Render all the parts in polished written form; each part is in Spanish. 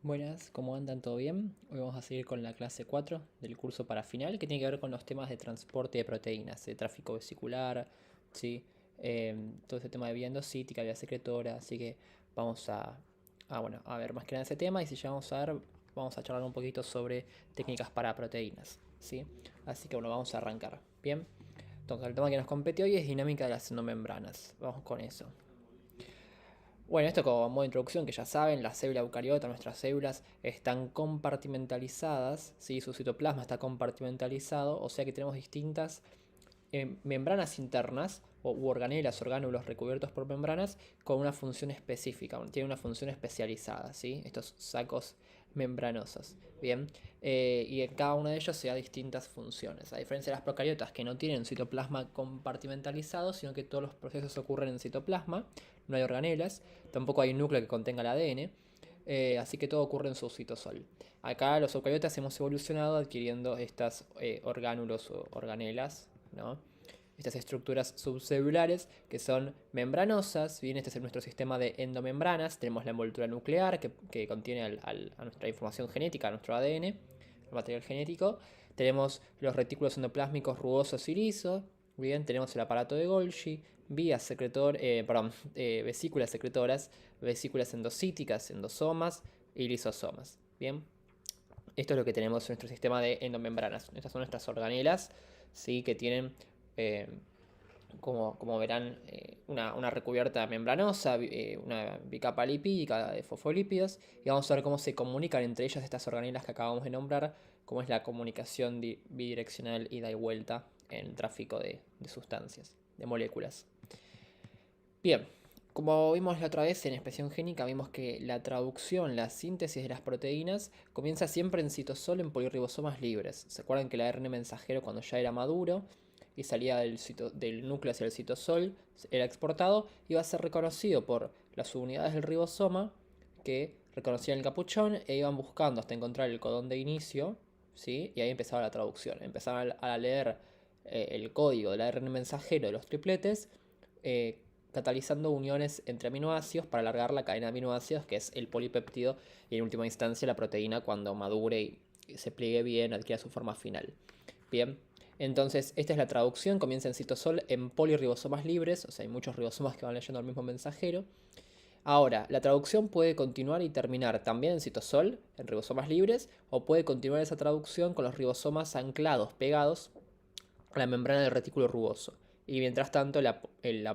Buenas, ¿cómo andan? ¿Todo bien? Hoy vamos a seguir con la clase 4 del curso para final, que tiene que ver con los temas de transporte de proteínas, de tráfico vesicular, ¿sí? Todo ese tema de vía endocítica, vía secretora, así que vamos a ver más que nada ese tema y si llegamos a ver, vamos a charlar un poquito sobre técnicas para proteínas, ¿sí? Así que bueno, vamos a arrancar, ¿bien? Entonces el tema que nos compete hoy es dinámica de las endomembranas, vamos con eso. Bueno, esto como modo de introducción, que ya saben, la célula eucariota, nuestras células, están compartimentalizadas, ¿sí? Su citoplasma está compartimentalizado, o sea que tenemos distintas membranas internas u organelas, orgánulos recubiertos por membranas con una función específica, tiene una función especializada, ¿sí? Estos sacos membranosos, ¿bien? Y en cada uno de ellos se da distintas funciones. A diferencia de las procariotas que no tienen citoplasma compartimentalizado, sino que todos los procesos ocurren en citoplasma, no hay organelas, tampoco hay un núcleo que contenga el ADN, así que todo ocurre en su citosol. Acá los eucariotas hemos evolucionado adquiriendo estas orgánulos o organelas, ¿no? Estas estructuras subcelulares que son membranosas. Bien, este es nuestro sistema de endomembranas. Tenemos la envoltura nuclear que contiene a nuestra información genética, a nuestro ADN, el material genético. Tenemos los retículos endoplásmicos rugosos y lisos. Bien, tenemos el aparato de Golgi, vesículas secretoras, vesículas endocíticas, endosomas y lisosomas. Bien, esto es lo que tenemos en nuestro sistema de endomembranas. Estas son nuestras organelas, ¿sí? Que tienen, eh, como verán, una recubierta membranosa, una bicapa lipídica de fosfolípidos. Y vamos a ver cómo se comunican entre ellas estas organelas que acabamos de nombrar, cómo es la comunicación bidireccional ida y vuelta en el tráfico de sustancias, de moléculas. Bien, como vimos la otra vez en expresión génica, vimos que la traducción, la síntesis de las proteínas comienza siempre en citosol en polirribosomas libres. ¿Se acuerdan que el ARN mensajero cuando ya era maduro y salía del núcleo hacia el citosol, era exportado, iba a ser reconocido por las subunidades del ribosoma que reconocían el capuchón e iban buscando hasta encontrar el codón de inicio, ¿sí? Y ahí empezaba la traducción. Empezaban a leer el código del ARN mensajero de los tripletes, eh, catalizando uniones entre aminoácidos para alargar la cadena de aminoácidos, que es el polipéptido, y en última instancia la proteína cuando madure y se pliegue bien, adquiera su forma final. Bien, entonces esta es la traducción, comienza en citosol en polirribosomas libres, o sea, hay muchos ribosomas que van leyendo al mismo mensajero. Ahora, la traducción puede continuar y terminar también en citosol, en ribosomas libres, o puede continuar esa traducción con los ribosomas anclados, pegados a la membrana del retículo rugoso. Y mientras tanto, la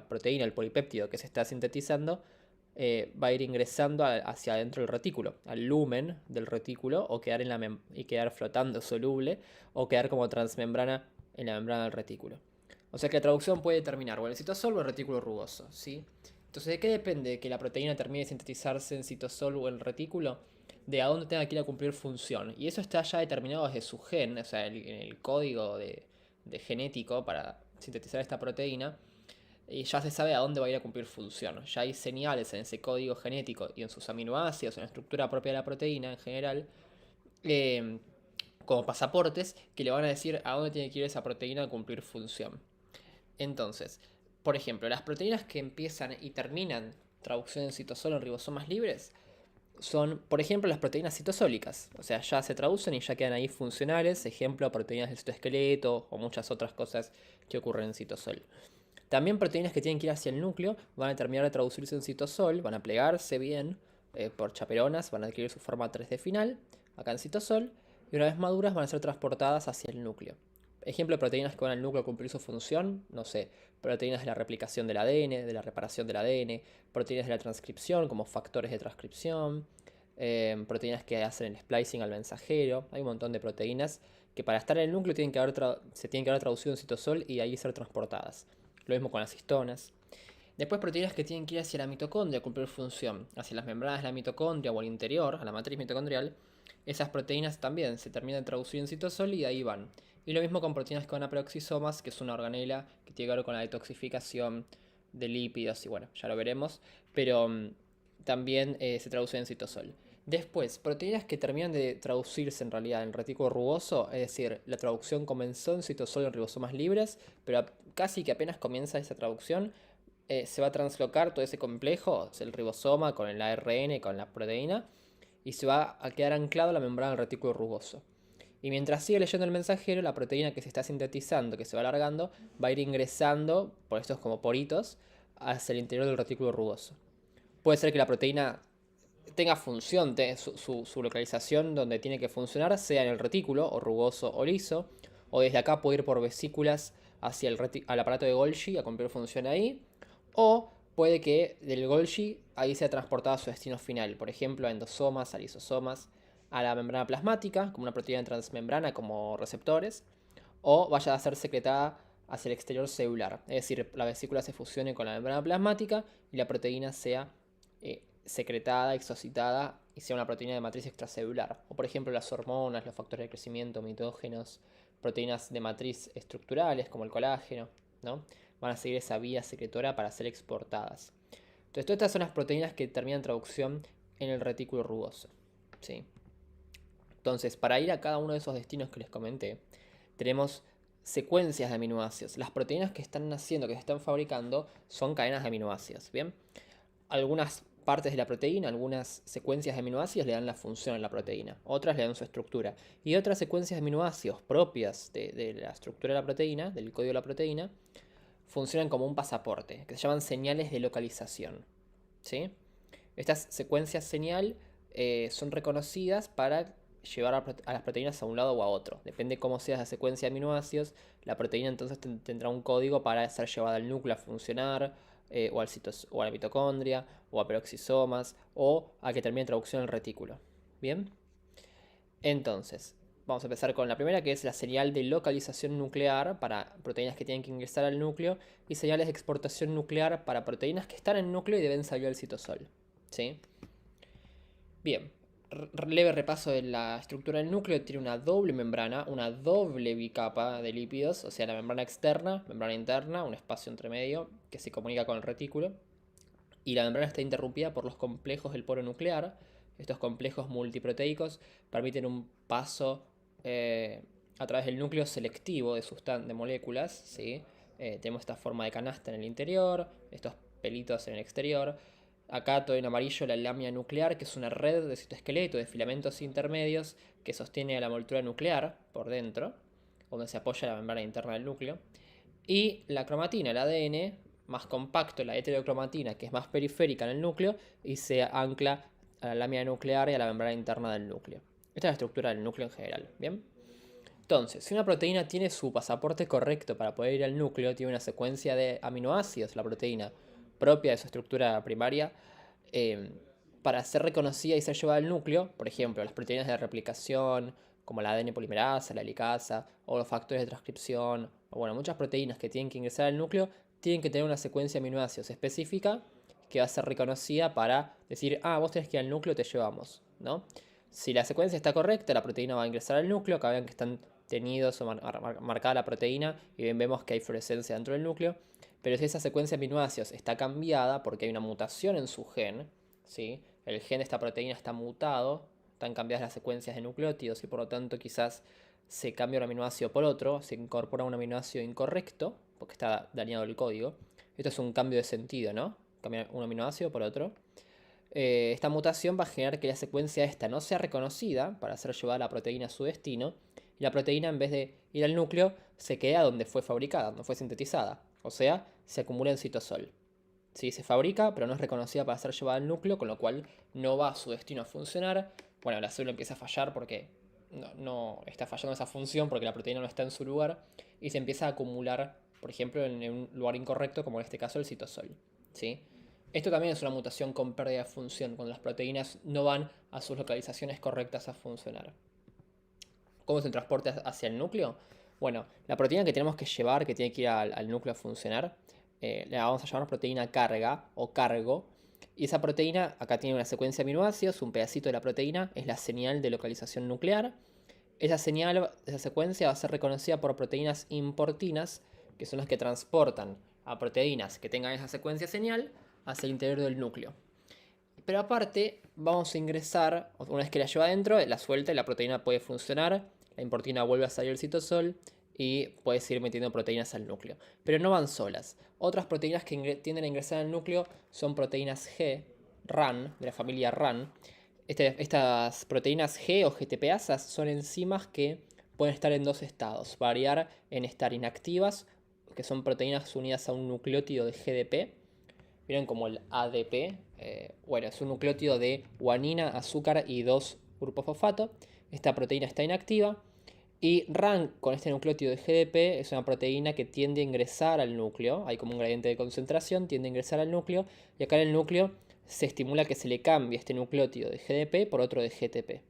proteína, el polipéptido que se está sintetizando, va a ir ingresando hacia adentro del retículo, al lumen del retículo, o quedar, y quedar flotando soluble, o quedar como transmembrana en la membrana del retículo. O sea que la traducción puede terminar o en el citosol o el retículo rugoso, ¿sí? Entonces, ¿de qué depende que la proteína termine de sintetizarse en citosol o en el retículo? De a dónde tenga que ir a cumplir función. Y eso está ya determinado desde su gen, o sea, en el código de genético para sintetizar esta proteína. Y ya se sabe a dónde va a ir a cumplir función. Ya hay señales en ese código genético y en sus aminoácidos, en la estructura propia de la proteína en general, eh, como pasaportes que le van a decir a dónde tiene que ir esa proteína a cumplir función. Entonces, por ejemplo, las proteínas que empiezan y terminan traducción en citosol en ribosomas libres son, por ejemplo, las proteínas citosólicas. O sea, ya se traducen y ya quedan ahí funcionales. Ejemplo, proteínas del citoesqueleto o muchas otras cosas que ocurren en citosol. También proteínas que tienen que ir hacia el núcleo van a terminar de traducirse en citosol, van a plegarse bien por chaperonas, van a adquirir su forma 3D final, acá en citosol, y una vez maduras van a ser transportadas hacia el núcleo. Ejemplo de proteínas que van al núcleo a cumplir su función, no sé, proteínas de la replicación del ADN, de la reparación del ADN, proteínas de la transcripción como factores de transcripción, proteínas que hacen el splicing al mensajero, hay un montón de proteínas que para estar en el núcleo se tienen que haber traducido en citosol y ahí ser transportadas. Lo mismo con las histonas. Después proteínas que tienen que ir hacia la mitocondria a cumplir función, hacia las membranas de la mitocondria o al interior, a la matriz mitocondrial. Esas proteínas también se terminan de traducir en citosol y ahí van. Y lo mismo con proteínas que van a peroxisomas, que es una organela que tiene que ver con la detoxificación de lípidos y bueno, ya lo veremos, pero también se traduce en citosol. Después, proteínas que terminan de traducirse en realidad en retículo rugoso, es decir, la traducción comenzó en citosol en ribosomas libres, pero casi que apenas comienza esa traducción, se va a translocar todo ese complejo, el ribosoma con el ARN, con la proteína, y se va a quedar anclado a la membrana del retículo rugoso. Y mientras sigue leyendo el mensajero, la proteína que se está sintetizando, que se va alargando, va a ir ingresando por estos como poritos hacia el interior del retículo rugoso. Puede ser que la proteína tenga función, su localización donde tiene que funcionar, sea en el retículo, o rugoso o liso, o desde acá puede ir por vesículas hacia al aparato de Golgi a cumplir función ahí, o puede que del Golgi ahí sea transportada a su destino final, por ejemplo a endosomas, a lisosomas, a la membrana plasmática, como una proteína transmembrana como receptores, o vaya a ser secretada hacia el exterior celular, es decir, la vesícula se fusione con la membrana plasmática y la proteína sea secretada, exocitada y sea una proteína de matriz extracelular. O por ejemplo las hormonas, los factores de crecimiento, mitógenos, proteínas de matriz estructurales como el colágeno, ¿no? Van a seguir esa vía secretora para ser exportadas. Entonces todas estas son las proteínas que terminan traducción en el retículo rugoso, ¿sí? Entonces, para ir a cada uno de esos destinos que les comenté, tenemos secuencias de aminoácidos. Las proteínas que están naciendo, que se están fabricando, son cadenas de aminoácidos, ¿bien? Algunas partes de la proteína, algunas secuencias de aminoácidos le dan la función a la proteína, otras le dan su estructura. Y otras secuencias de aminoácidos propias de la estructura de la proteína, del código de la proteína, funcionan como un pasaporte, que se llaman señales de localización, ¿sí? Estas secuencias señal son reconocidas para llevar a las proteínas a un lado o a otro. Depende cómo sea esa secuencia de aminoácidos, la proteína entonces tendrá un código para ser llevada al núcleo a funcionar, o a la mitocondria, o a peroxisomas, o a que termine traducción en el retículo. ¿Bien? Entonces, vamos a empezar con la primera, que es la señal de localización nuclear para proteínas que tienen que ingresar al núcleo, y señales de exportación nuclear para proteínas que están en el núcleo y deben salir al citosol. ¿Sí? Bien, leve repaso de la estructura del núcleo. Tiene una doble membrana, una doble bicapa de lípidos, o sea, la membrana externa, membrana interna, un espacio entre medio que se comunica con el retículo. Y la membrana está interrumpida por los complejos del poro nuclear. Estos complejos multiproteicos permiten un paso a través del núcleo selectivo de moléculas, ¿sí? Tenemos esta forma de canasta en el interior, estos pelitos en el exterior. Acá todo en amarillo la lámina nuclear, que es una red de citoesqueleto, de filamentos intermedios que sostiene a la envoltura nuclear por dentro, donde se apoya la membrana interna del núcleo. Y la cromatina, el ADN, más compacto, la heterocromatina, que es más periférica en el núcleo y se ancla a la lámina nuclear y a la membrana interna del núcleo. Esta es la estructura del núcleo en general, ¿bien? Entonces, si una proteína tiene su pasaporte correcto para poder ir al núcleo, tiene una secuencia de aminoácidos, la proteína, propia de su estructura primaria, para ser reconocida y ser llevada al núcleo, por ejemplo, las proteínas de replicación, como la ADN polimerasa, la helicasa, o los factores de transcripción, o bueno, muchas proteínas que tienen que ingresar al núcleo, tienen que tener una secuencia de aminoácidos específica que va a ser reconocida para decir, ah, vos tenés que ir al núcleo, te llevamos, ¿no? Si la secuencia está correcta, la proteína va a ingresar al núcleo, acá vean que están tenidos o marcada la proteína y bien vemos que hay fluorescencia dentro del núcleo. Pero si esa secuencia de aminoácidos está cambiada porque hay una mutación en su gen, ¿sí? El gen de esta proteína está mutado, están cambiadas las secuencias de nucleótidos y por lo tanto quizás se cambia un aminoácido por otro, se incorpora un aminoácido incorrecto porque está dañado el código. Esto es un cambio de sentido, ¿no? Cambiar un aminoácido por otro. Esta mutación va a generar que la secuencia esta no sea reconocida para hacer llevar la proteína a su destino y la proteína en vez de ir al núcleo se queda donde fue fabricada, donde fue sintetizada, o sea, se acumula en citosol. ¿Sí? Se fabrica, pero no es reconocida para ser llevada al núcleo, con lo cual no va a su destino a funcionar. Bueno, la célula empieza a fallar porque no está fallando esa función, porque la proteína no está en su lugar, y se empieza a acumular, por ejemplo, en un lugar incorrecto, como en este caso el citosol. ¿Sí? Esto también es una mutación con pérdida de función, cuando las proteínas no van a sus localizaciones correctas a funcionar. ¿Cómo se transporta hacia el núcleo? Bueno, la proteína que tenemos que llevar, que tiene que ir al núcleo a funcionar, la vamos a llamar proteína carga o cargo. Y esa proteína, acá tiene una secuencia de aminoácidos, un pedacito de la proteína es la señal de localización nuclear. Esa señal, esa secuencia va a ser reconocida por proteínas importinas, que son las que transportan a proteínas que tengan esa secuencia señal hacia el interior del núcleo. Pero aparte, vamos a ingresar, una vez que la lleva adentro, la suelta y la proteína puede funcionar, la importina vuelve a salir del citosol y puede seguir metiendo proteínas al núcleo. Pero no van solas. Otras proteínas que tienden a ingresar al núcleo son proteínas G, RAN, de la familia RAN, Estas proteínas G o GTPasas son enzimas que pueden estar en dos estados, variar en estar inactivas, que son proteínas unidas a un nucleótido de GDP, miren como el ADP, bueno, es un nucleótido de guanina, azúcar y 2-grupofosfato. Esta proteína está inactiva. Y RAN con este nucleótido de GDP es una proteína que tiende a ingresar al núcleo. Hay como un gradiente de concentración, tiende a ingresar al núcleo. Y acá en el núcleo se estimula que se le cambie este nucleótido de GDP por otro de GTP.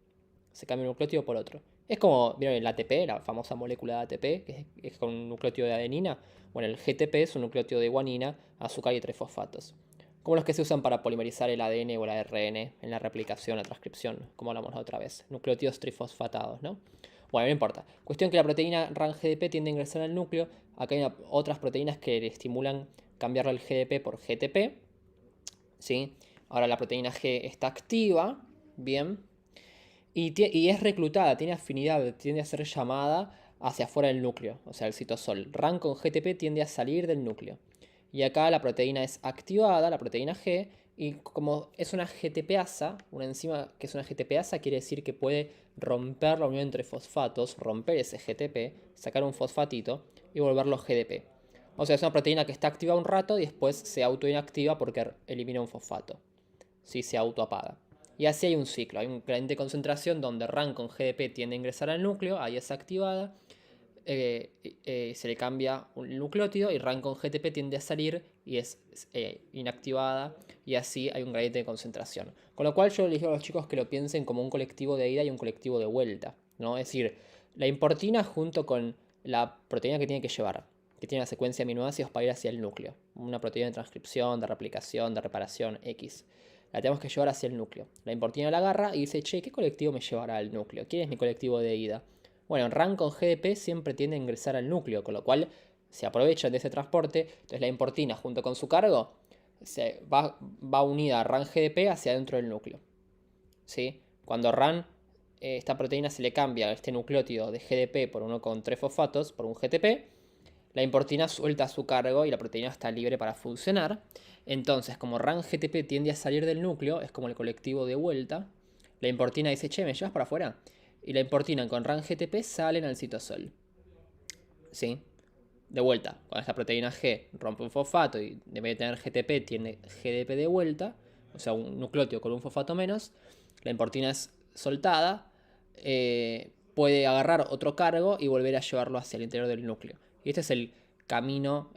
Se cambia un nucleótido por otro. Es como, ¿vieron el ATP, la famosa molécula de ATP, que es con un nucleótido de adenina? Bueno, el GTP es un nucleótido de guanina, azúcar y 3-fosfatos. Como los que se usan para polimerizar el ADN o el ARN en la replicación, la transcripción, como hablamos la otra vez. Nucleótidos trifosfatados, ¿no? Bueno, no importa. Cuestión que la proteína RAN-GDP tiende a ingresar al núcleo. Acá hay otras proteínas que le estimulan cambiarlo el GDP por GTP. ¿Sí? Ahora la proteína G está activa. Bien. Y es reclutada, tiene afinidad, tiende a ser llamada hacia afuera del núcleo, o sea, el citosol. RAN con GTP tiende a salir del núcleo. Y acá la proteína es activada, la proteína G, y como es una GTPasa, una enzima que es una GTPasa quiere decir que puede romper la unión entre fosfatos, romper ese GTP, sacar un fosfatito y volverlo GDP. O sea, es una proteína que está activa un rato y después se autoinactiva porque elimina un fosfato. Sí, se autoapaga. Y así hay un ciclo, hay un gradiente de concentración donde RAN con GDP tiende a ingresar al núcleo, ahí es activada, se le cambia un nucleótido y RAN con GTP tiende a salir y es inactivada y así hay un gradiente de concentración. Con lo cual yo les digo a los chicos que lo piensen como un colectivo de ida y un colectivo de vuelta, ¿no? Es decir, la importina junto con la proteína que tiene que llevar, que tiene la secuencia de aminoácidos para ir hacia el núcleo, una proteína de transcripción, de replicación, de reparación, X. La tenemos que llevar hacia el núcleo. La importina la agarra y dice, che, ¿qué colectivo me llevará al núcleo? ¿Quién es mi colectivo de ida? Bueno, RAN con GDP siempre tiende a ingresar al núcleo, con lo cual se aprovechan de ese transporte. Entonces la importina junto con su cargo va unida a RAN GDP hacia dentro del núcleo. ¿Sí? Cuando RAN, esta proteína se le cambia a este nucleótido de GDP por uno con 3-fosfatos, por un GTP, la importina suelta su cargo y la proteína está libre para funcionar. Entonces, como RAN GTP tiende a salir del núcleo, es como el colectivo de vuelta, la importina dice, che, ¿me llevas para afuera? Y la importina con RAN GTP salen al citosol. ¿Sí? De vuelta, cuando esta proteína G rompe un fosfato y en vez de tener GTP tiene GDP de vuelta, o sea, un nucleótido con un fosfato menos, la importina es soltada, puede agarrar otro cargo y volver a llevarlo hacia el interior del núcleo. Y este es el camino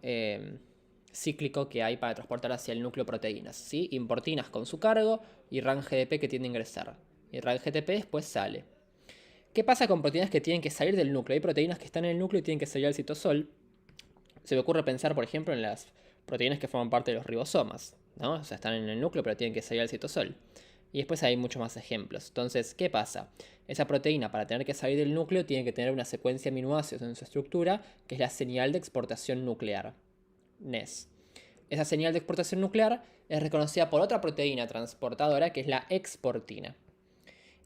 cíclico que hay para transportar hacia el núcleo proteínas, ¿sí? Importinas con su cargo y RAN GDP que tiende a ingresar. Y RAN GTP después sale. ¿Qué pasa con proteínas que tienen que salir del núcleo? Hay proteínas que están en el núcleo y tienen que salir al citosol. Se me ocurre pensar, por ejemplo, en las proteínas que forman parte de los ribosomas, ¿no? O sea, están en el núcleo pero tienen que salir al citosol. Y después hay muchos más ejemplos. Entonces, ¿qué pasa? Esa proteína, para tener que salir del núcleo, tiene que tener una secuencia de aminoácidos en su estructura, que es la señal de exportación nuclear, NES. Esa señal de exportación nuclear es reconocida por otra proteína transportadora, que es la exportina.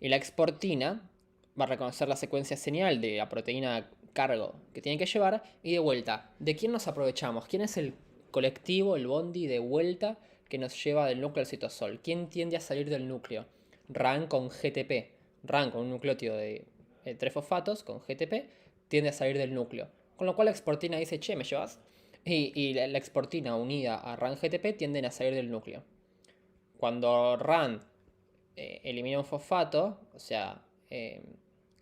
Y la exportina va a reconocer la secuencia señal de la proteína cargo que tiene que llevar y de vuelta. ¿De quién nos aprovechamos? ¿Quién es el colectivo, el bondi de vuelta que nos lleva del núcleo al citosol? ¿Quién tiende a salir del núcleo? RAN con GTP. RAN con un nucleótido de 3-fosfatos con GTP tiende a salir del núcleo. Con lo cual la exportina dice, che, ¿me llevas? Y la exportina unida a RAN GTP tienden a salir del núcleo. Cuando RAN elimina un fosfato, o sea,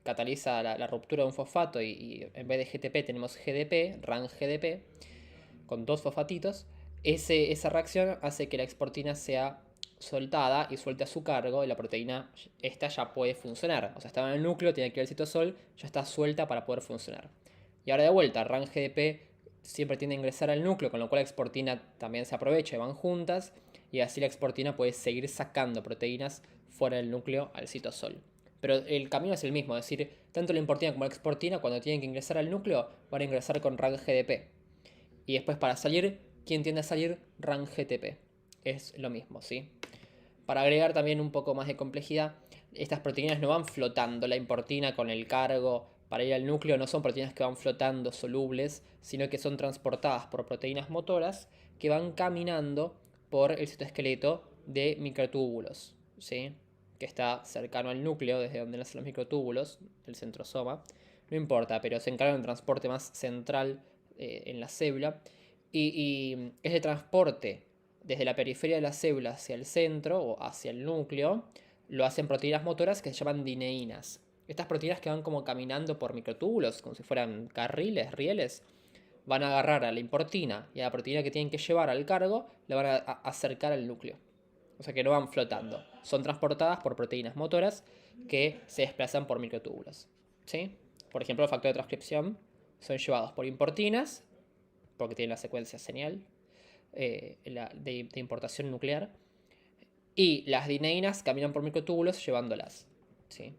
cataliza la ruptura de un fosfato y en vez de GTP tenemos GDP, RAN GDP, con dos fosfatitos, esa reacción hace que la exportina sea soltada y suelte a su cargo y la proteína esta ya puede funcionar. O sea, estaba en el núcleo, tiene que ir al citosol, ya está suelta para poder funcionar. Y ahora de vuelta, RAN GDP siempre tiende a ingresar al núcleo, con lo cual la exportina también se aprovecha y van juntas, y así la exportina puede seguir sacando proteínas fuera del núcleo al citosol. Pero el camino es el mismo, es decir, tanto la importina como la exportina cuando tienen que ingresar al núcleo van a ingresar con RAN GDP. Y después para salir, ¿quién tiende a salir? RAN GTP. Es lo mismo, ¿sí? Para agregar también un poco más de complejidad, estas proteínas no van flotando, la importina con el cargo para ir al núcleo no son proteínas que van flotando solubles, sino que son transportadas por proteínas motoras que van caminando por el citoesqueleto de microtúbulos, ¿sí? que está cercano al núcleo, desde donde nacen los microtúbulos, el centrosoma. No importa, pero se encarga de un transporte más central en la célula. Y ese transporte desde la periferia de la célula hacia el centro o hacia el núcleo lo hacen proteínas motoras que se llaman dineínas. Estas proteínas que van como caminando por microtúbulos, como si fueran carriles, rieles, van a agarrar a la importina y a la proteína que tienen que llevar al cargo, la van a acercar al núcleo. O sea que no van flotando. Son transportadas por proteínas motoras que se desplazan por microtúbulos. ¿Sí? Por ejemplo, el factor de transcripción son llevados por importinas, porque tienen la secuencia señal de importación nuclear. Y las dineínas caminan por microtúbulos llevándolas. ¿Sí?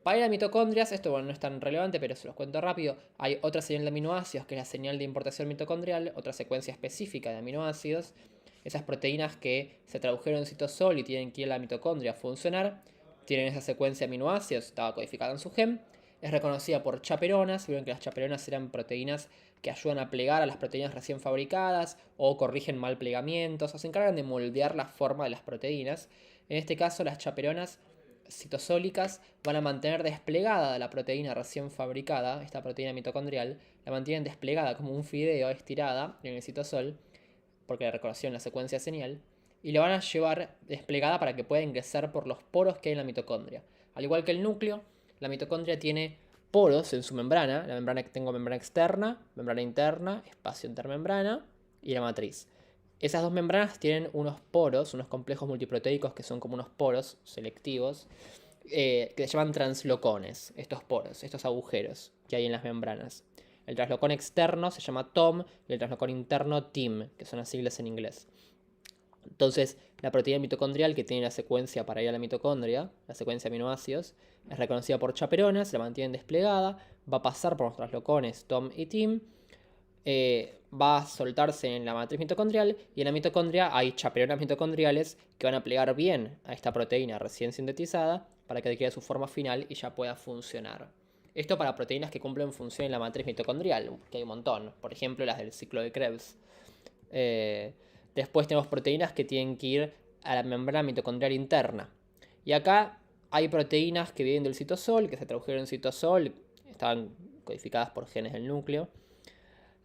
Para las mitocondrias, esto bueno, no es tan relevante, pero se los cuento rápido. Hay otra señal de aminoácidos, que es la señal de importación mitocondrial, otra secuencia específica de aminoácidos. Esas proteínas que se tradujeron en citosol y tienen que ir a la mitocondria a funcionar, tienen esa secuencia de aminoácidos, estaba codificada en su gen. Es reconocida por chaperonas. Vieron que las chaperonas eran proteínas que ayudan a plegar a las proteínas recién fabricadas o corrigen mal plegamientos o se encargan de moldear la forma de las proteínas. En este caso, las chaperonas citosólicas van a mantener desplegada la proteína recién fabricada, esta proteína mitocondrial, la mantienen desplegada como un fideo estirada en el citosol, porque la reconocieron la secuencia señal, y la van a llevar desplegada para que pueda ingresar por los poros que hay en la mitocondria. Al igual que el núcleo, la mitocondria tiene poros en su membrana. Tengo membrana externa, membrana interna, espacio intermembrana y la matriz. Esas dos membranas tienen unos poros, unos complejos multiproteicos que son como unos poros selectivos, que se llaman translocones, estos poros, estos agujeros que hay en las membranas. El translocón externo se llama TOM y el translocón interno TIM, que son las siglas en inglés. Entonces, la proteína mitocondrial que tiene la secuencia para ir a la mitocondria, la secuencia de aminoácidos, es reconocida por chaperonas, la mantienen desplegada, va a pasar por los translocones TOM y TIM, va a soltarse en la matriz mitocondrial y en la mitocondria hay chaperonas mitocondriales que van a plegar bien a esta proteína recién sintetizada para que quede su forma final y ya pueda funcionar. Esto para proteínas que cumplen función en la matriz mitocondrial, que hay un montón, por ejemplo las del ciclo de Krebs. Después tenemos proteínas que tienen que ir a la membrana mitocondrial interna. Y acá hay proteínas que vienen del citosol, que se tradujeron en citosol, estaban codificadas por genes del núcleo.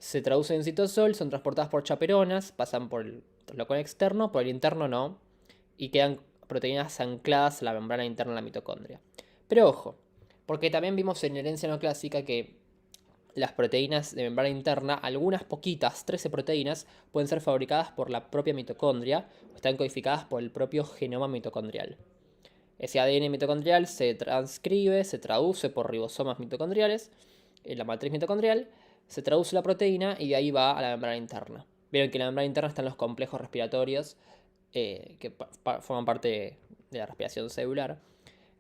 Se traducen en citosol, son transportadas por chaperonas, pasan por el translocón externo, por el interno no, y quedan proteínas ancladas a la membrana interna de la mitocondria. Pero ojo, porque también vimos en herencia no clásica que las proteínas de membrana interna, algunas poquitas, 13 proteínas, pueden ser fabricadas por la propia mitocondria o están codificadas por el propio genoma mitocondrial. Ese ADN mitocondrial se transcribe, se traduce por ribosomas mitocondriales en la matriz mitocondrial, se traduce la proteína y de ahí va a la membrana interna. Vieron que en la membrana interna están los complejos respiratorios que forman parte de la respiración celular.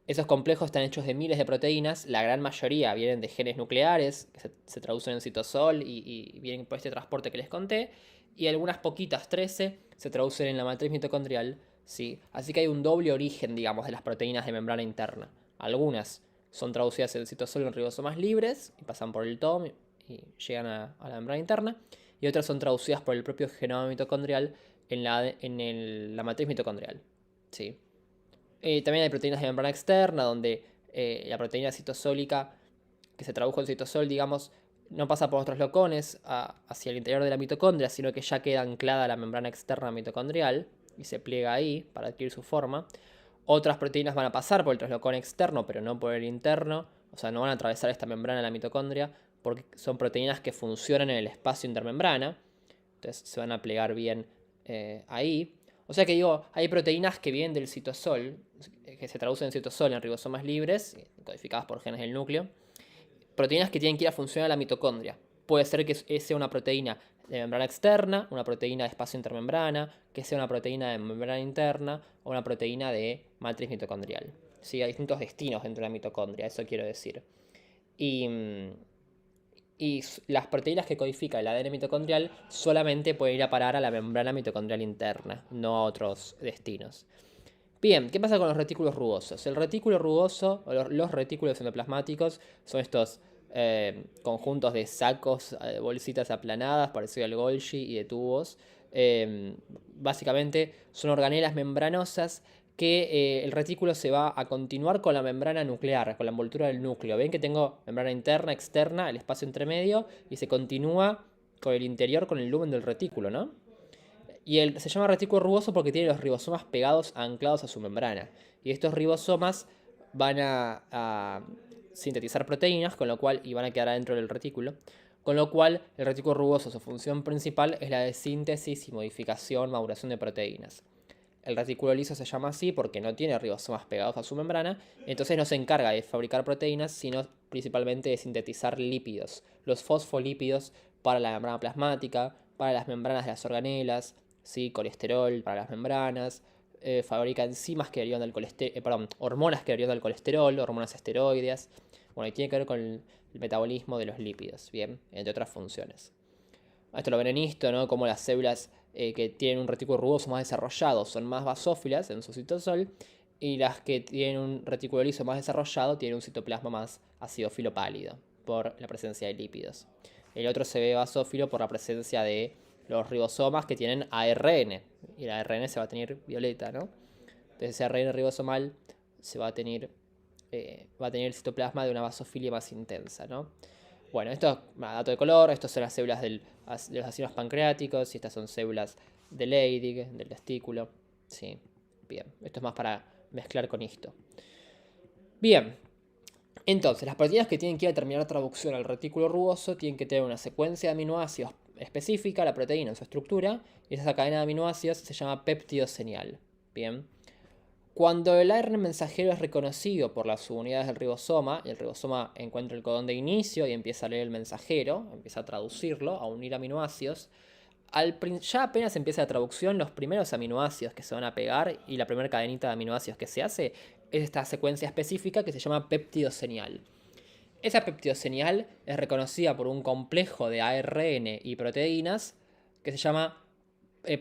Esos complejos están hechos de miles de proteínas, la gran mayoría vienen de genes nucleares, que se traducen en citosol y vienen por este transporte que les conté, y algunas poquitas, 13, se traducen en la matriz mitocondrial, ¿sí? Así que hay un doble origen, digamos, de las proteínas de membrana interna. Algunas son traducidas en citosol en ribosomas libres, y pasan por el TOM y llegan a la membrana interna, y otras son traducidas por el propio genoma mitocondrial en la matriz mitocondrial, ¿sí? También hay proteínas de membrana externa, donde la proteína citosólica que se tradujo en citosol, digamos, no pasa por los translocones hacia el interior de la mitocondria, sino que ya queda anclada a la membrana externa mitocondrial y se pliega ahí para adquirir su forma. Otras proteínas van a pasar por el translocón externo, pero no por el interno, o sea, no van a atravesar esta membrana de la mitocondria, porque son proteínas que funcionan en el espacio intermembrana, entonces se van a plegar bien ahí. O sea que digo, hay proteínas que vienen del citosol, que se traducen en citosol en ribosomas libres, codificadas por genes del núcleo. Proteínas que tienen que ir a funcionar a la mitocondria. Puede ser que sea una proteína de membrana externa, una proteína de espacio intermembrana, que sea una proteína de membrana interna o una proteína de matriz mitocondrial. Sí, hay distintos destinos dentro de la mitocondria, eso quiero decir. Y las proteínas que codifica el ADN mitocondrial solamente pueden ir a parar a la membrana mitocondrial interna, no a otros destinos. Bien, ¿qué pasa con los retículos rugosos? El retículo rugoso, o los retículos endoplasmáticos, son estos conjuntos de sacos, bolsitas aplanadas, parecido al Golgi, y de tubos. Básicamente son organelas membranosas que el retículo se va a continuar con la membrana nuclear, con la envoltura del núcleo. Ven que tengo membrana interna, externa, el espacio entre medio, y se continúa con el interior, con el lumen del retículo, ¿no? Y se llama retículo rugoso porque tiene los ribosomas pegados, anclados a su membrana. Y estos ribosomas van a sintetizar proteínas, con lo cual, y van a quedar adentro del retículo. Con lo cual, el retículo rugoso, su función principal es la de síntesis y modificación, maduración de proteínas. El retículo liso se llama así porque no tiene ribosomas pegados a su membrana, entonces no se encarga de fabricar proteínas, sino principalmente de sintetizar lípidos, los fosfolípidos para la membrana plasmática, para las membranas de las organelas, ¿sí? Colesterol para las membranas, fabrica enzimas que derivan del colesterol, hormonas que derivan del colesterol, hormonas esteroideas, bueno, y tiene que ver con el metabolismo de los lípidos, bien, entre otras funciones. Esto lo ven en esto, ¿no? Como las células que tienen un retículo rugoso más desarrollado son más basófilas en su citosol, y las que tienen un retículo liso más desarrollado tienen un citoplasma más acidófilo pálido por la presencia de lípidos. El otro se ve basófilo por la presencia de los ribosomas que tienen ARN, y el ARN se va a tener violeta, ¿no? Entonces ese ARN ribosomal se va a tener el citoplasma de una basofilia más intensa, ¿no? Bueno, esto es dato de color, estas son las células de los ácidos pancreáticos, y estas son células de Leydig, del testículo. Sí, bien, esto es más para mezclar con esto. Bien, entonces las proteínas que tienen que ir a determinar traducción al retículo rugoso tienen que tener una secuencia de aminoácidos específica, la proteína en su estructura, y esa cadena de aminoácidos se llama péptido señal. Bien. Cuando el ARN mensajero es reconocido por las subunidades del ribosoma, y el ribosoma encuentra el codón de inicio y empieza a leer el mensajero, empieza a traducirlo, a unir aminoácidos, ya apenas empieza la traducción, los primeros aminoácidos que se van a pegar y la primera cadenita de aminoácidos que se hace es esta secuencia específica que se llama péptido señal. Esa péptido señal es reconocida por un complejo de ARN y proteínas que se llama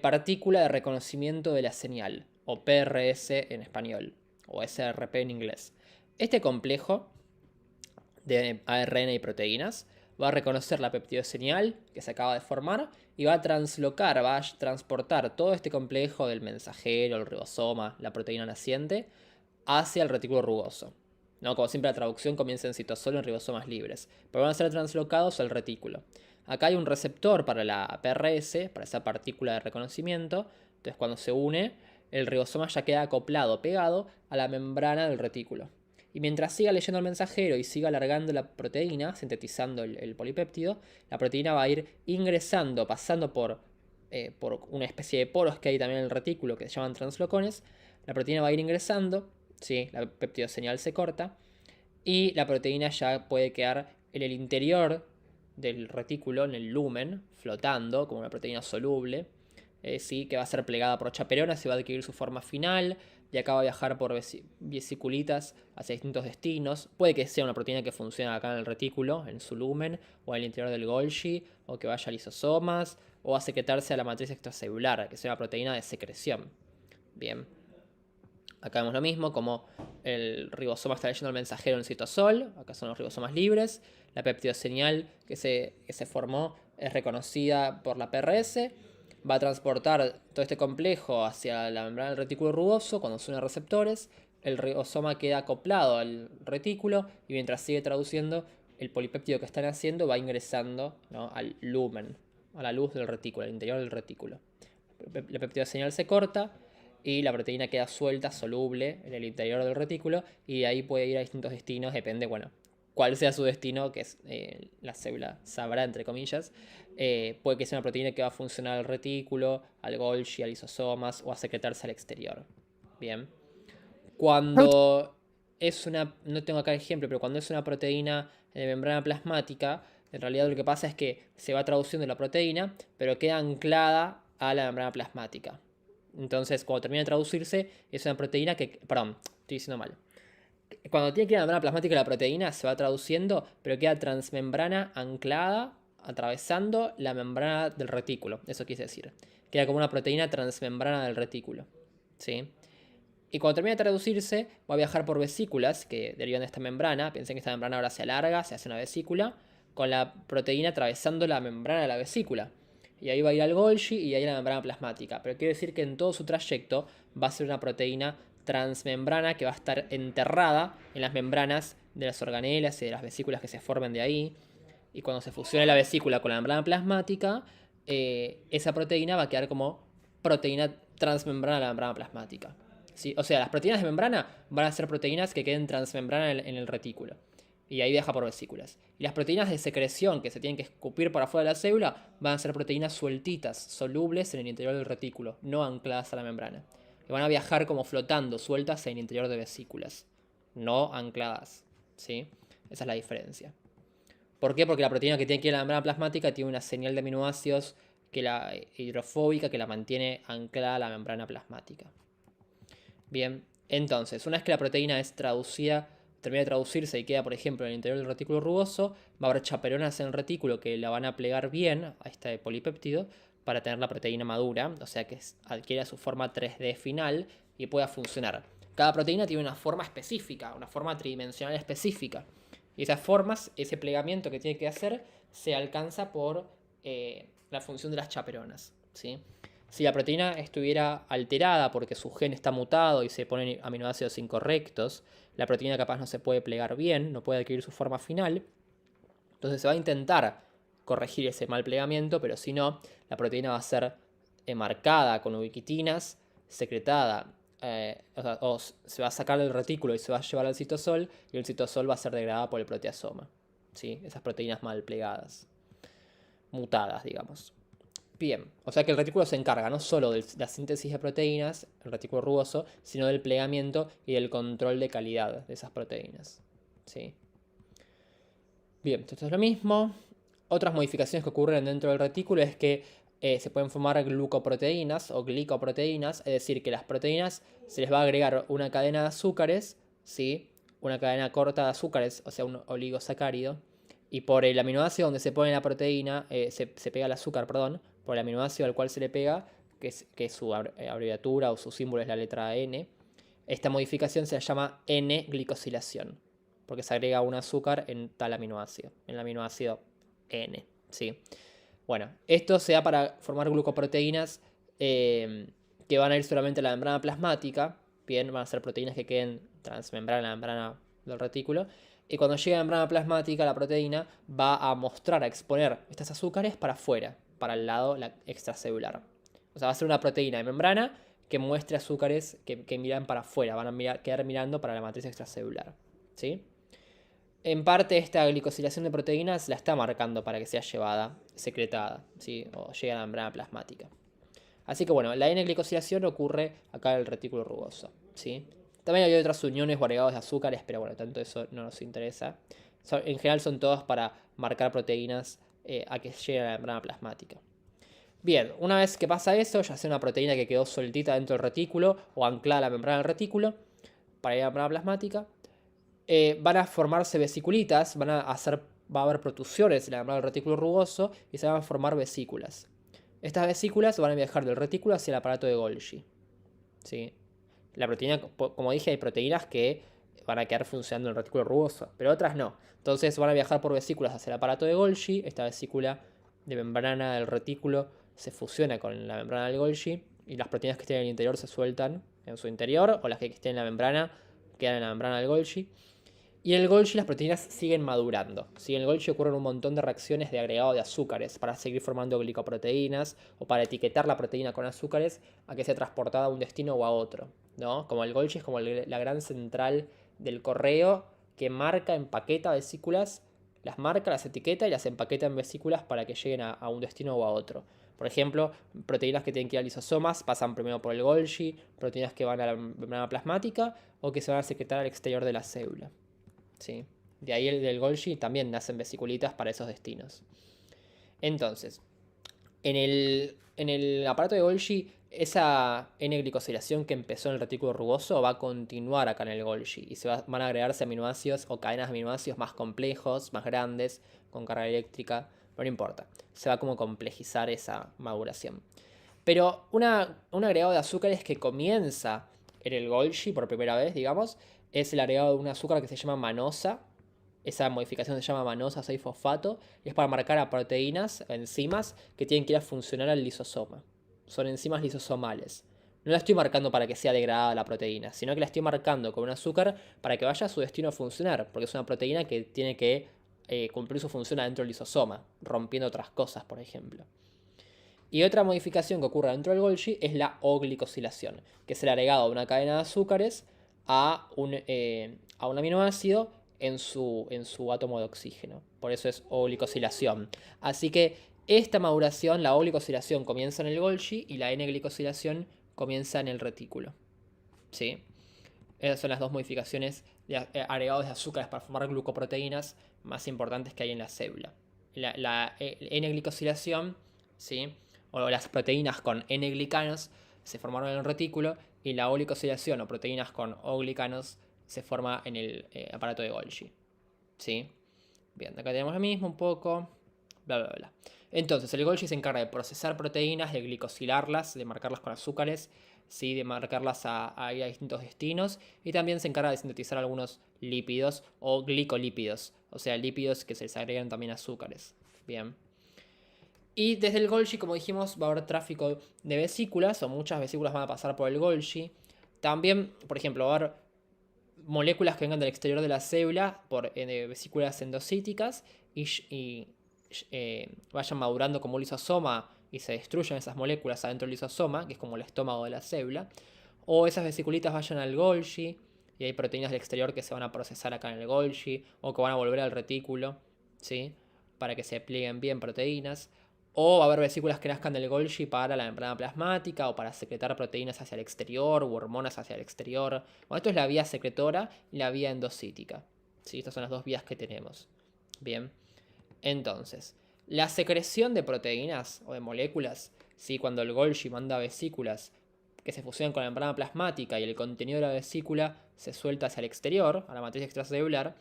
partícula de reconocimiento de la señal, o PRS en español, o SRP en inglés. Este complejo de ARN y proteínas va a reconocer la peptidoseñal que se acaba de formar y va a translocar, va a transportar todo este complejo del mensajero, el ribosoma, la proteína naciente, hacia el retículo rugoso. ¿No? Como siempre, la traducción comienza en citosol en ribosomas libres, pero van a ser translocados al retículo. Acá hay un receptor para la PRS, para esa partícula de reconocimiento. Entonces, cuando se une, el ribosoma ya queda acoplado, pegado a la membrana del retículo. Y mientras siga leyendo el mensajero y siga alargando la proteína, sintetizando el polipéptido, la proteína va a ir ingresando, pasando por una especie de poros que hay también en el retículo que se llaman translocones. La proteína va a ir ingresando, ¿sí? La peptidoseñal se corta y la proteína ya puede quedar en el interior del retículo, en el lumen, flotando como una proteína soluble, ¿sí? Que va a ser plegada por chaperones, se va a adquirir su forma final, y acá va a viajar por vesiculitas hacia distintos destinos. Puede que sea una proteína que funcione acá en el retículo, en su lumen, o en el interior del Golgi, o que vaya a lisosomas, o a secretarse a la matriz extracelular, que sea una proteína de secreción. Bien. Acá vemos lo mismo, como el ribosoma está leyendo el mensajero en el citosol. Acá son los ribosomas libres. La peptidoseñal que se formó es reconocida por la PRS. Va a transportar todo este complejo hacia la membrana del retículo rugoso cuando se unen receptores. El ribosoma queda acoplado al retículo y mientras sigue traduciendo, el polipéptido que están haciendo va ingresando, ¿no?, al lumen, a la luz del retículo, al interior del retículo. La peptidoseñal se corta y la proteína queda suelta, soluble en el interior del retículo, y de ahí puede ir a distintos destinos, depende, bueno, cuál sea su destino, que es la célula sabrá, entre comillas. Puede que sea una proteína que va a funcionar al retículo, al Golgi, a lisosomas, o a secretarse al exterior. Bien. Cuando es una, no tengo acá el ejemplo, pero cuando es una proteína de membrana plasmática, en realidad lo que pasa es que se va traduciendo la proteína, pero queda anclada a la membrana plasmática. Entonces, cuando termina de traducirse, es una proteína que... Perdón, estoy diciendo mal. Cuando tiene que ir a la membrana plasmática, la proteína se va traduciendo, pero queda transmembrana anclada, atravesando la membrana del retículo. Eso quiere decir. Queda como una proteína transmembrana del retículo. ¿Sí? Y cuando termina de traducirse, va a viajar por vesículas que derivan de esta membrana. Piensen que esta membrana ahora se alarga, se hace una vesícula, con la proteína atravesando la membrana de la vesícula. Y ahí va a ir al Golgi y ahí a la membrana plasmática. Pero quiere decir que en todo su trayecto va a ser una proteína transmembrana que va a estar enterrada en las membranas de las organelas y de las vesículas que se formen de ahí. Y cuando se fusione la vesícula con la membrana plasmática, esa proteína va a quedar como proteína transmembrana de la membrana plasmática. ¿Sí? O sea, las proteínas de membrana van a ser proteínas que queden transmembrana en el retículo. Y ahí viaja por vesículas. Y las proteínas de secreción que se tienen que escupir por afuera de la célula van a ser proteínas sueltitas, solubles en el interior del retículo, no ancladas a la membrana. Y van a viajar como flotando, sueltas en el interior de vesículas, no ancladas. ¿Sí? Esa es la diferencia. ¿Por qué? Porque la proteína que tiene que ir a la membrana plasmática tiene una señal de aminoácidos hidrofóbica que la mantiene anclada a la membrana plasmática. Bien, entonces, una vez que la proteína es traducida, termina de traducirse y queda, por ejemplo, en el interior del retículo rugoso, va a haber chaperonas en el retículo que la van a plegar bien a este polipéptido para tener la proteína madura, o sea que adquiera su forma 3D final y pueda funcionar. Cada proteína tiene una forma específica, una forma tridimensional específica. Y esas formas, ese plegamiento que tiene que hacer, se alcanza por la función de las chaperonas, ¿sí? Si la proteína estuviera alterada porque su gen está mutado y se ponen aminoácidos incorrectos, la proteína capaz no se puede plegar bien, no puede adquirir su forma final. Entonces se va a intentar corregir ese mal plegamiento, pero si no, la proteína va a ser marcada con ubiquitinas, secretada, o se va a sacar del retículo y se va a llevar al citosol, y el citosol va a ser degradada por el proteasoma. ¿Sí? Esas proteínas mal plegadas, mutadas, digamos. Bien, o sea que el retículo se encarga no solo de la síntesis de proteínas, el retículo rugoso, sino del plegamiento y del control de calidad de esas proteínas. ¿Sí? Bien, esto es lo mismo. Otras modificaciones que ocurren dentro del retículo es que se pueden formar glucoproteínas o glicoproteínas, es decir, que las proteínas se les va a agregar una cadena de azúcares, ¿sí? Una cadena corta de azúcares, o sea, un oligosacárido, y por el aminoácido donde se pone la proteína, se pega el azúcar, perdón, por el aminoácido al cual se le pega, que es su abreviatura o su símbolo es la letra N. Esta modificación se llama N-glicosilación, porque se agrega un azúcar en tal aminoácido, en el aminoácido N, ¿sí? Bueno, esto se da para formar glucoproteínas que van a ir solamente a la membrana plasmática, bien, van a ser proteínas que queden transmembrana en la membrana del retículo, y cuando llegue a la membrana plasmática la proteína va a mostrar, a exponer estos azúcares para afuera, para el lado extracelular. O sea, va a ser una proteína de membrana que muestre azúcares que miran para afuera, van a quedar mirando para la matriz extracelular, ¿sí? En parte esta glicosilación de proteínas la está marcando para que sea llevada, secretada, ¿sí? O llegue a la membrana plasmática. Así que bueno, la N-glicosilación ocurre acá en el retículo rugoso, ¿sí? También hay otras uniones o agregados de azúcares, pero bueno, tanto eso no nos interesa. En general son todos para marcar proteínas a que lleguen a la membrana plasmática. Bien, una vez que pasa eso, ya sea una proteína que quedó soltita dentro del retículo o anclada a la membrana del retículo, para ir a la membrana plasmática, van a formarse vesiculitas, va a haber protrusiones en la membrana del retículo rugoso y se van a formar vesículas. Estas vesículas van a viajar del retículo hacia el aparato de Golgi. ¿Sí? La proteína, como dije, hay proteínas que van a quedar funcionando en el retículo rugoso, pero otras no. Entonces van a viajar por vesículas hacia el aparato de Golgi. Esta vesícula de membrana del retículo se fusiona con la membrana del Golgi y las proteínas que estén en el interior se sueltan en su interior, o las que estén en la membrana quedan en la membrana del Golgi. Y en el Golgi las proteínas siguen madurando. ¿Sí? En el Golgi ocurren un montón de reacciones de agregado de azúcares para seguir formando glicoproteínas o para etiquetar la proteína con azúcares a que sea transportada a un destino o a otro, ¿no? Como el Golgi es como la gran central del correo que marca, empaqueta vesículas, las marca, las etiqueta y las empaqueta en vesículas para que lleguen a un destino o a otro. Por ejemplo, proteínas que tienen que ir a lisosomas pasan primero por el Golgi, proteínas que van a la membrana plasmática o que se van a secretar al exterior de la célula. ¿Sí? De ahí el del Golgi también nacen vesiculitas para esos destinos. Entonces, en el aparato de Golgi, esa N-glicosilación que empezó en el retículo rugoso va a continuar acá en el Golgi y van a agregarse aminoácidos o cadenas de aminoácidos más complejos, más grandes, con carga eléctrica, pero no importa. Se va como complejizar esa maduración. Pero un agregado de azúcares que comienza en el Golgi por primera vez, digamos, es el agregado de un azúcar que se llama manosa. Esa modificación se llama manosa 6-fosfato y es para marcar a proteínas, enzimas, que tienen que ir a funcionar al lisosoma. Son enzimas lisosomales. no la estoy marcando para que sea degradada la proteína, sino que la estoy marcando con un azúcar para que vaya a su destino a funcionar, porque es una proteína que tiene que cumplir su función adentro del lisosoma, rompiendo otras cosas, por ejemplo. Y otra modificación que ocurre dentro del Golgi es la oglicosilación, que es el agregado de una cadena de azúcares a un aminoácido en su átomo de oxígeno. Por eso es oglicosilación. Así que esta maduración, la oglicosilación, comienza en el Golgi y la N-glicosilación comienza en el retículo. ¿Sí? Esas son las dos modificaciones de agregados de azúcares para formar glucoproteínas más importantes que hay en la célula. La N-glicosilación, ¿sí? O las proteínas con N-glicanos se formaron en el retículo y la oglicosilación o proteínas con O-glicanos se forma en el aparato de Golgi. ¿Sí? Bien, acá tenemos lo mismo un poco. Bla, bla, bla. Entonces, el Golgi se encarga de procesar proteínas, de glicosilarlas, de marcarlas con azúcares, ¿sí? De marcarlas a distintos destinos. Y también se encarga de sintetizar algunos lípidos o glicolípidos. O sea, lípidos que se les agregan también azúcares. Bien. Y desde el Golgi, como dijimos, va a haber tráfico de vesículas, o muchas vesículas van a pasar por el Golgi. También, por ejemplo, va a haber moléculas que vengan del exterior de la célula por vesículas endocíticas y vayan madurando como un lisosoma y se destruyan esas moléculas adentro del lisosoma, que es como el estómago de la célula. O esas vesiculitas vayan al Golgi y hay proteínas del exterior que se van a procesar acá en el Golgi o que van a volver al retículo, ¿sí? Para que se plieguen bien proteínas. O va a haber vesículas que nazcan del Golgi para la membrana plasmática o para secretar proteínas hacia el exterior o hormonas hacia el exterior. Bueno, esto es la vía secretora y la vía endocítica. ¿Sí? Estas son las dos vías que tenemos. Bien. Entonces, la secreción de proteínas o de moléculas, ¿sí? Cuando el Golgi manda vesículas que se fusionan con la membrana plasmática y el contenido de la vesícula se suelta hacia el exterior, a la matriz extracelular,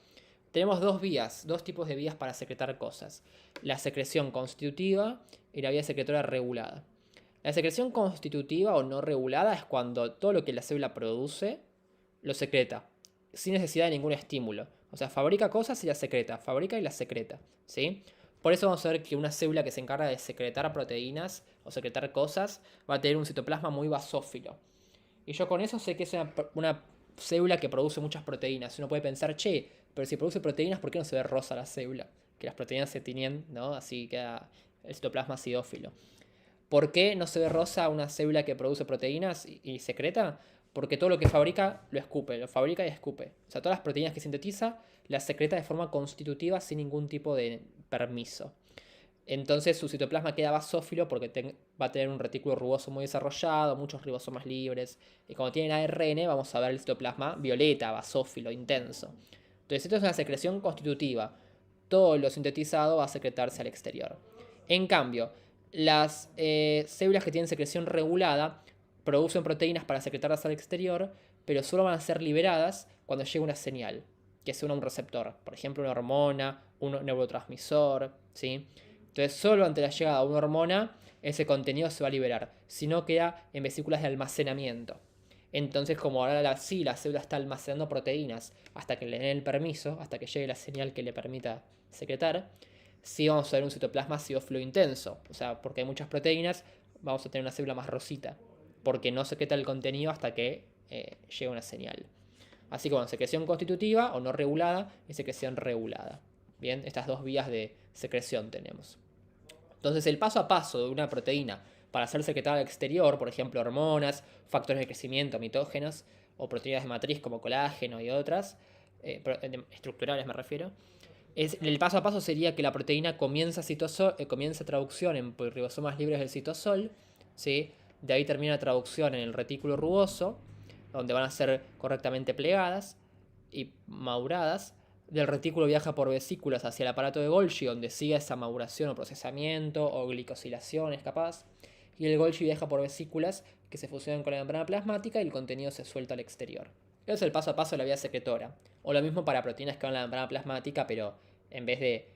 tenemos dos vías, dos tipos de vías para secretar cosas. La secreción constitutiva y la vía secretora regulada. La secreción constitutiva o no regulada es cuando todo lo que la célula produce lo secreta, sin necesidad de ningún estímulo. O sea, fabrica cosas y las secreta, fabrica y las secreta, ¿sí? Por eso vamos a ver que una célula que se encarga de secretar proteínas o secretar cosas va a tener un citoplasma muy basófilo. Y yo con eso sé que es una célula que produce muchas proteínas. Uno puede pensar, che, pero si produce proteínas, ¿por qué no se ve rosa la célula? Que las proteínas se tiñen, ¿no? Así queda el citoplasma acidófilo. ¿Por qué no se ve rosa una célula que produce proteínas y secreta? Porque todo lo que fabrica lo escupe, lo fabrica y escupe. O sea, todas las proteínas que sintetiza las secreta de forma constitutiva sin ningún tipo de permiso. Entonces su citoplasma queda basófilo porque va a tener un retículo rugoso muy desarrollado, muchos ribosomas libres. Y como tienen ARN, vamos a ver el citoplasma violeta, basófilo, intenso. Entonces esto es una secreción constitutiva. Todo lo sintetizado va a secretarse al exterior. En cambio, las células que tienen secreción regulada producen proteínas para secretarlas al exterior, pero solo van a ser liberadas cuando llegue una señal, que se una a un receptor. Por ejemplo, una hormona, un neurotransmisor, ¿sí? Entonces, solo ante la llegada de una hormona, ese contenido se va a liberar. Si no, queda en vesículas de almacenamiento. Entonces, como ahora sí, la célula está almacenando proteínas hasta que le den el permiso, hasta que llegue la señal que le permita secretar, sí vamos a ver un citoplasma acidófilo intenso. O sea, porque hay muchas proteínas, vamos a tener una célula más rosita. Porque no secreta el contenido hasta que llegue una señal. Así que bueno, secreción constitutiva o no regulada y secreción regulada. Bien, estas dos vías de secreción tenemos. Entonces, el paso a paso de una proteína para ser secretada al exterior, por ejemplo, hormonas, factores de crecimiento, mitógenos, o proteínas de matriz como colágeno y otras, estructurales me refiero, el paso a paso sería que la proteína comienza traducción en ribosomas libres del citosol, ¿sí? De ahí termina traducción en el retículo rugoso, donde van a ser correctamente plegadas y maduradas. Del retículo viaja por vesículas hacia el aparato de Golgi, donde sigue esa maduración o procesamiento o glicosilación es capaz. Y el Golgi viaja por vesículas que se fusionan con la membrana plasmática y el contenido se suelta al exterior. Eso es el paso a paso de la vía secretora. O lo mismo para proteínas que van a la membrana plasmática, pero en vez de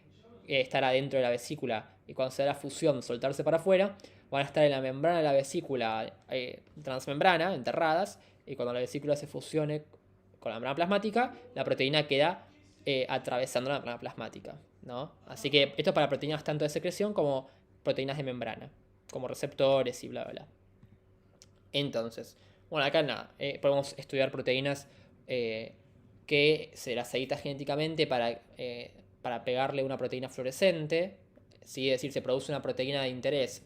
estar adentro de la vesícula y cuando se da la fusión soltarse para afuera, van a estar en la membrana de la vesícula transmembrana, enterradas, y cuando la vesícula se fusione con la membrana plasmática, la proteína queda atravesando la membrana plasmática, ¿no? Así que esto es para proteínas tanto de secreción como proteínas de membrana, como receptores y bla, bla, bla. Entonces, bueno, acá nada, podemos estudiar proteínas que se las edita genéticamente para pegarle una proteína fluorescente. ¿Sí? Es decir, se produce una proteína de interés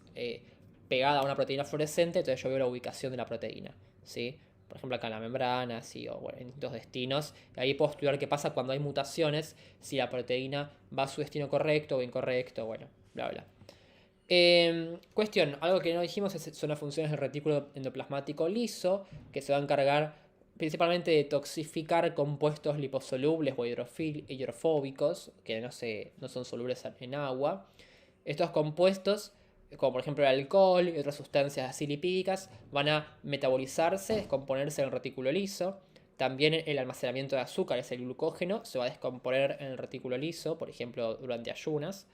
pegada a una proteína fluorescente, entonces yo veo la ubicación de la proteína. ¿Sí? Por ejemplo, acá en la membrana, ¿sí? O bueno, en distintos destinos. Y ahí puedo estudiar qué pasa cuando hay mutaciones, si la proteína va a su destino correcto o incorrecto, bueno, bla, bla. Cuestión, algo que no dijimos son las funciones del retículo endoplasmático liso, que se va a encargar principalmente de toxificar compuestos liposolubles o hidrofóbicos, que no son solubles en agua. Estos compuestos, como por ejemplo el alcohol y otras sustancias así lipídicas, van a metabolizarse, descomponerse en el retículo liso. También el almacenamiento de azúcares, el glucógeno, se va a descomponer en el retículo liso, por ejemplo durante ayunas.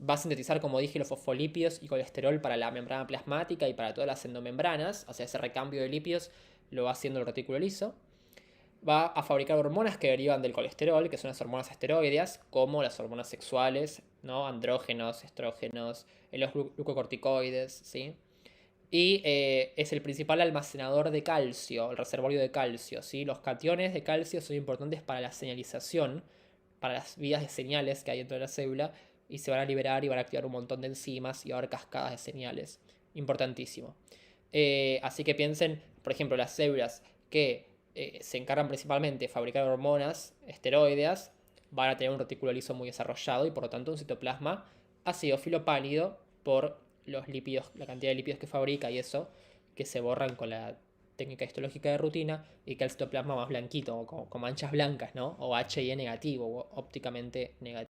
Va a sintetizar, como dije, los fosfolípidos y colesterol para la membrana plasmática y para todas las endomembranas, o sea, ese recambio de lípidos lo va haciendo el retículo liso. Va a fabricar hormonas que derivan del colesterol, que son las hormonas esteroideas, como las hormonas sexuales, ¿no? Andrógenos, estrógenos, los glucocorticoides, ¿sí? Y es el principal almacenador de calcio, el reservorio de calcio, ¿sí? Los cationes de calcio son importantes para la señalización, para las vías de señales que hay dentro de la célula, y se van a liberar y van a activar un montón de enzimas y va a haber cascadas de señales. Importantísimo. Así que piensen, por ejemplo, las células que se encargan principalmente de fabricar hormonas esteroideas van a tener un retículo liso muy desarrollado y por lo tanto un citoplasma acidófilo pálido por los lípidos, la cantidad de lípidos que fabrica y eso, que se borran con la técnica histológica de rutina y que el citoplasma más blanquito, con manchas blancas, ¿no? O HIE negativo, o ópticamente negativo.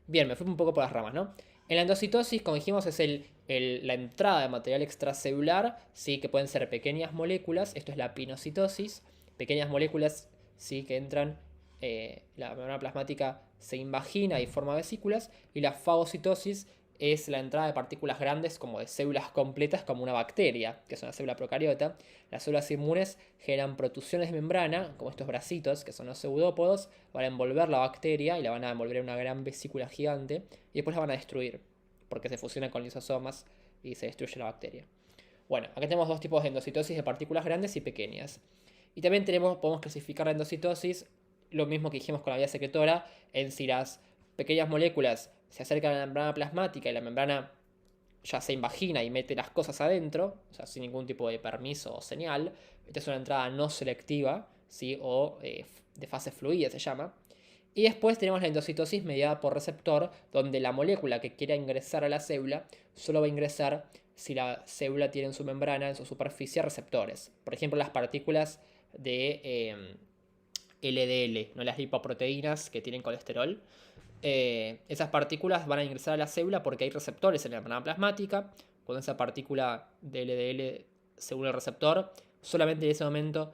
Bien, me fui un poco por las ramas, ¿no? En la endocitosis, como dijimos, es la entrada de material extracelular, ¿sí? Que pueden ser pequeñas moléculas, esto es la pinocitosis, pequeñas moléculas, ¿sí? Que entran, la membrana plasmática se invagina y forma vesículas, y la fagocitosis es la entrada de partículas grandes como de células completas como una bacteria, que es una célula procariota. Las células inmunes generan protusiones de membrana, como estos bracitos, que son los pseudópodos, para envolver la bacteria y la van a envolver en una gran vesícula gigante y después la van a destruir, porque se fusiona con lisosomas y se destruye la bacteria. Bueno, acá tenemos dos tipos de endocitosis de partículas grandes y pequeñas. Y también podemos clasificar la endocitosis, lo mismo que dijimos con la vía secretora, en si las pequeñas moléculas se acercan a la membrana plasmática y la membrana ya se invagina y mete las cosas adentro, o sea, sin ningún tipo de permiso o señal. Esta es una entrada no selectiva, ¿sí? O de fase fluida se llama. Y después tenemos la endocitosis mediada por receptor, donde la molécula que quiera ingresar a la célula solo va a ingresar si la célula tiene en su membrana, en su superficie, receptores. Por ejemplo, las partículas de LDL, ¿no? Las lipoproteínas que tienen colesterol. Esas partículas van a ingresar a la célula porque hay receptores en la membrana plasmática. Cuando esa partícula de LDL se une al receptor, solamente en ese momento,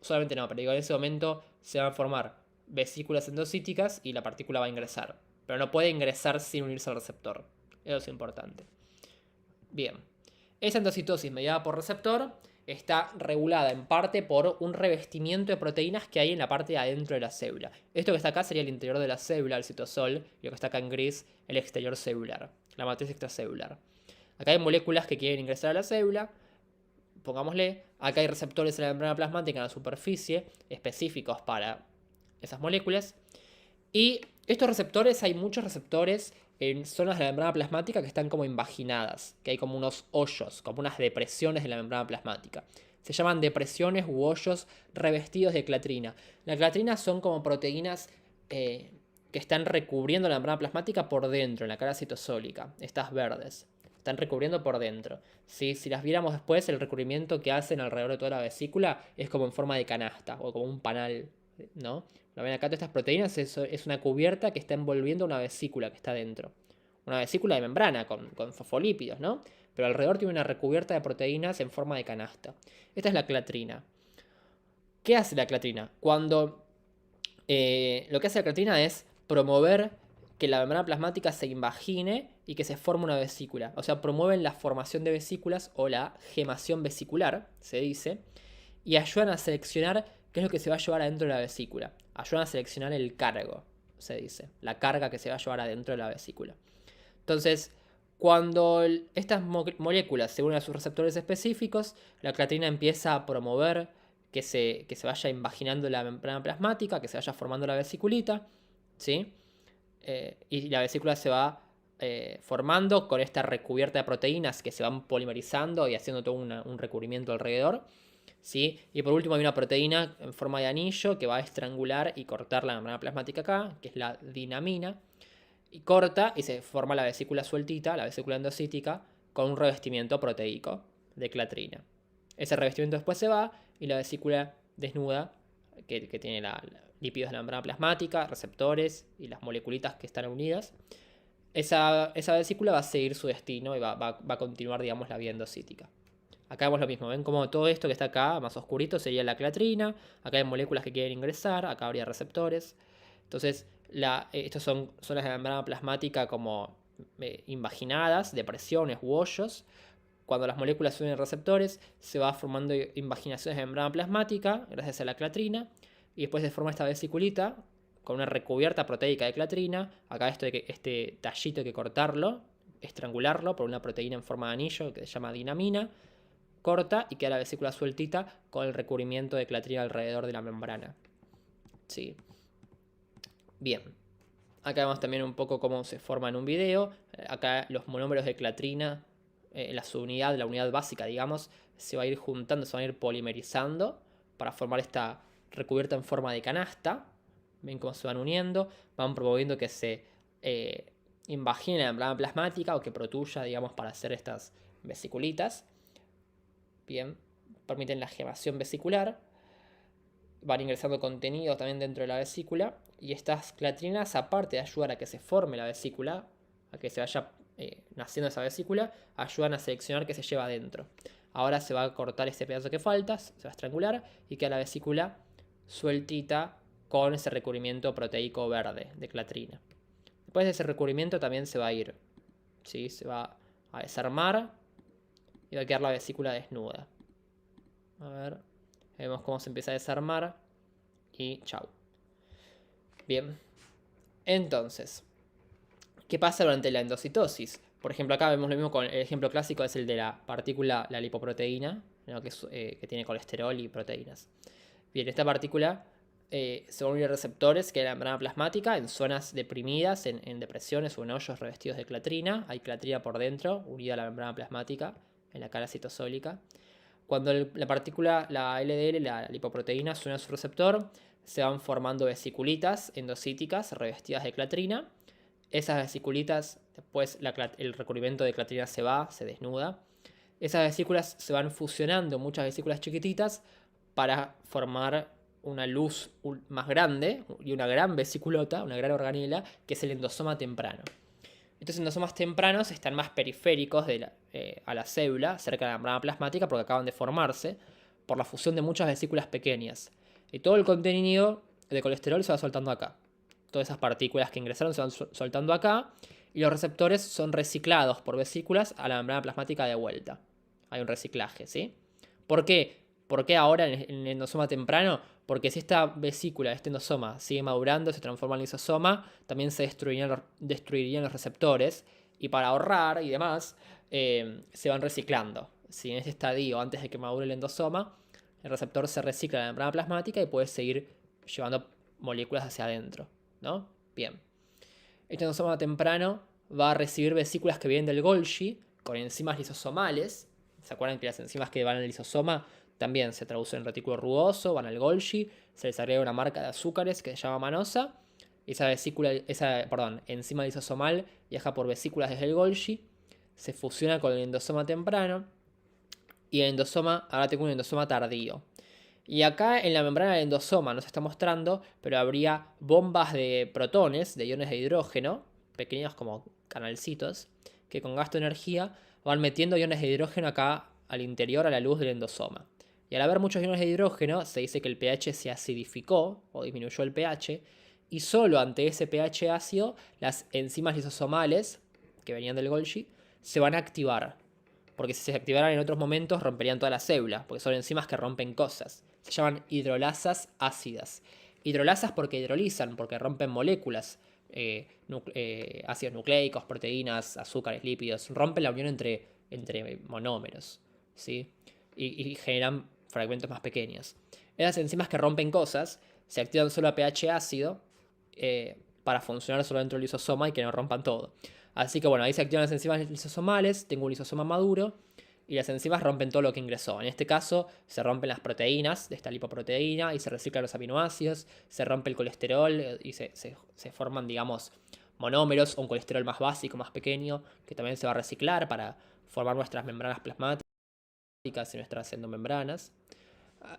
solamente no, pero digo, en ese momento se van a formar vesículas endocíticas y la partícula va a ingresar. Pero no puede ingresar sin unirse al receptor. Eso es importante. Bien. Esa endocitosis mediada por receptor está regulada en parte por un revestimiento de proteínas que hay en la parte de adentro de la célula. Esto que está acá sería el interior de la célula, el citosol, y lo que está acá en gris, el exterior celular, la matriz extracelular. Acá hay moléculas que quieren ingresar a la célula, pongámosle, acá hay receptores en la membrana plasmática en la superficie, específicos para esas moléculas, y estos receptores, hay muchos receptores en zonas de la membrana plasmática que están como invaginadas, que hay como unos hoyos, como unas depresiones de la membrana plasmática. Se llaman depresiones u hoyos revestidos de clatrina. La clatrina son como proteínas que están recubriendo la membrana plasmática por dentro, en la cara citosólica, estas verdes. Están recubriendo por dentro. ¿Sí? Si las viéramos después, el recubrimiento que hacen alrededor de toda la vesícula es como en forma de canasta o como un panal, ¿no? ¿Lo ven acá? Todas estas proteínas es una cubierta que está envolviendo una vesícula que está dentro. Una vesícula de membrana con fosfolípidos, ¿no? Pero alrededor tiene una recubierta de proteínas en forma de canasta. Esta es la clatrina. ¿Qué hace la clatrina? Lo que hace la clatrina es promover que la membrana plasmática se invagine y que se forme una vesícula. O sea, promueven la formación de vesículas o la gemación vesicular, se dice, y ayudan a seleccionar qué es lo que se va a llevar adentro de la vesícula. Ayudan a seleccionar el cargo, se dice, la carga que se va a llevar adentro de la vesícula. Entonces, cuando estas moléculas se unen a sus receptores específicos, la clatrina empieza a promover que se vaya invaginando la membrana plasmática, que se vaya formando la vesiculita, ¿sí? Y la vesícula se va formando con esta recubierta de proteínas que se van polimerizando y haciendo todo un recubrimiento alrededor. ¿Sí? Y por último hay una proteína en forma de anillo que va a estrangular y cortar la membrana plasmática acá, que es la dinamina. Y corta y se forma la vesícula sueltita, la vesícula endocítica, con un revestimiento proteico de clatrina. Ese revestimiento después se va y la vesícula desnuda, que tiene lípidos de la membrana plasmática, receptores y las moleculitas que están unidas, esa vesícula va a seguir su destino y va a continuar, digamos, la vía endocítica. Acá vemos lo mismo, ven como todo esto que está acá, más oscurito, sería la clatrina. Acá hay moléculas que quieren ingresar, acá habría receptores. Entonces, estos son zonas de la membrana plasmática como invaginadas, depresiones u hoyos. Cuando las moléculas se unen receptores, se va formando invaginaciones de membrana plasmática, gracias a la clatrina. Y después se forma esta vesiculita con una recubierta proteica de clatrina. Acá este tallito hay que cortarlo, estrangularlo por una proteína en forma de anillo que se llama dinamina. Corta y queda la vesícula sueltita con el recubrimiento de clatrina alrededor de la membrana. Sí. Bien. Acá vemos también un poco cómo se forma en un video. Acá los monómeros de clatrina, la unidad básica, digamos, se va a ir juntando, se van a ir polimerizando para formar esta recubierta en forma de canasta. Ven cómo se van uniendo, van promoviendo que se invagine la membrana plasmática o que protuya, digamos, para hacer estas vesiculitas. Bien, permiten la gemación vesicular. van ingresando contenido también dentro de la vesícula. Y estas clatrinas, aparte de ayudar a que se forme la vesícula, a que se vaya naciendo esa vesícula, ayudan a seleccionar qué se lleva adentro. Ahora se va a cortar ese pedazo que falta, se va a estrangular y queda la vesícula sueltita con ese recubrimiento proteico verde de clatrina. Después de ese recubrimiento también se va a ir, ¿sí? Se va a desarmar y va a quedar la vesícula desnuda. A ver, vemos cómo se empieza a desarmar y chau. Bien, entonces, ¿qué pasa durante la endocitosis? Por ejemplo, acá vemos lo mismo con el ejemplo clásico, es el de la partícula, la lipoproteína, ¿no? que tiene colesterol y proteínas. Bien, esta partícula se va a unir a receptores que es la membrana plasmática en zonas deprimidas, en depresiones o en hoyos revestidos de clatrina. Hay clatrina por dentro, unida a la membrana plasmática en la cara citosólica. Cuando la partícula, la LDL, la lipoproteína, se une a su receptor, se van formando vesiculitas endocíticas revestidas de clatrina. Esas vesiculitas, después el recubrimiento de clatrina se desnuda. Esas vesículas se van fusionando, muchas vesículas chiquititas, para formar una luz más grande y una gran vesiculota, una gran organela, que es el endosoma temprano. Estos endosomas tempranos están más periféricos a la célula, cerca de la membrana plasmática, porque acaban de formarse por la fusión de muchas vesículas pequeñas. Y todo el contenido de colesterol se va soltando acá. Todas esas partículas que ingresaron se van soltando acá y los receptores son reciclados por vesículas a la membrana plasmática de vuelta. Hay un reciclaje, ¿sí? ¿Por qué? ¿Por qué ahora en el endosoma temprano? Porque si esta vesícula, este endosoma, sigue madurando, se transforma en lisosoma, también se destruirían los receptores. Y para ahorrar y demás, se van reciclando. Si en este estadio, antes de que madure el endosoma, el receptor se recicla en la membrana plasmática y puede seguir llevando moléculas hacia adentro, ¿no? Bien. Este endosoma temprano va a recibir vesículas que vienen del Golgi con enzimas lisosomales. ¿Se acuerdan que las enzimas que van al lisosoma también se traducen en retículo rugoso, van al Golgi, se les agrega una marca de azúcares que se llama manosa? Esa enzima lisosomal viaja por vesículas desde el Golgi, se fusiona con el endosoma temprano y el endosoma, ahora tengo un endosoma tardío. Y acá en la membrana del endosoma no se está mostrando, pero habría bombas de protones, de iones de hidrógeno, pequeños como canalcitos, que con gasto de energía van metiendo iones de hidrógeno acá al interior a la luz del endosoma. Y al haber muchos iones de hidrógeno, se dice que el pH se acidificó o disminuyó el pH, y solo ante ese pH ácido, las enzimas lisosomales, que venían del Golgi, se van a activar. Porque si se activaran en otros momentos, romperían toda la célula, porque son enzimas que rompen cosas. Se llaman hidrolasas ácidas. Hidrolasas porque hidrolizan, porque rompen moléculas, ácidos nucleicos, proteínas, azúcares, lípidos. Rompen la unión entre monómeros, ¿sí? Y generan fragmentos más pequeños. Esas enzimas que rompen cosas se activan solo a pH ácido para funcionar solo dentro del lisosoma y que no rompan todo. Así que bueno, ahí se activan las enzimas lisosomales, tengo un lisosoma maduro y las enzimas rompen todo lo que ingresó. En este caso se rompen las proteínas de esta lipoproteína y se reciclan los aminoácidos, se rompe el colesterol y se forman, digamos, monómeros o un colesterol más básico, más pequeño, que también se va a reciclar para formar nuestras membranas plasmáticas y nuestras endomembranas.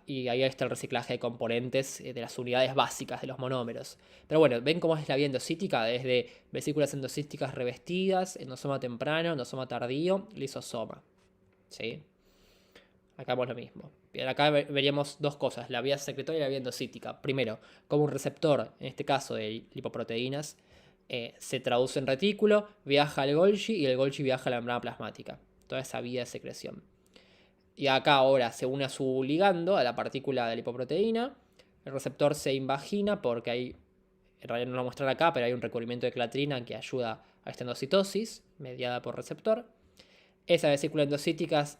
Y ahí está el reciclaje de componentes de las unidades básicas de los monómeros. Pero bueno, ven cómo es la vía endocítica, desde vesículas endocísticas revestidas, endosoma temprano, endosoma tardío, lisosoma. ¿Sí? Acá vemos lo mismo. Bien, acá veríamos dos cosas, la vía secretoria y la vía endocítica. Primero, como un receptor, en este caso de lipoproteínas, se traduce en retículo, viaja al Golgi y el Golgi viaja a la membrana plasmática. Toda esa vía de secreción. Y acá ahora se une a su ligando, a la partícula de lipoproteína. El receptor se invagina porque hay, en realidad no lo muestran acá, pero hay un recubrimiento de clatrina que ayuda a esta endocitosis, mediada por receptor. Esas vesículas endocíticas,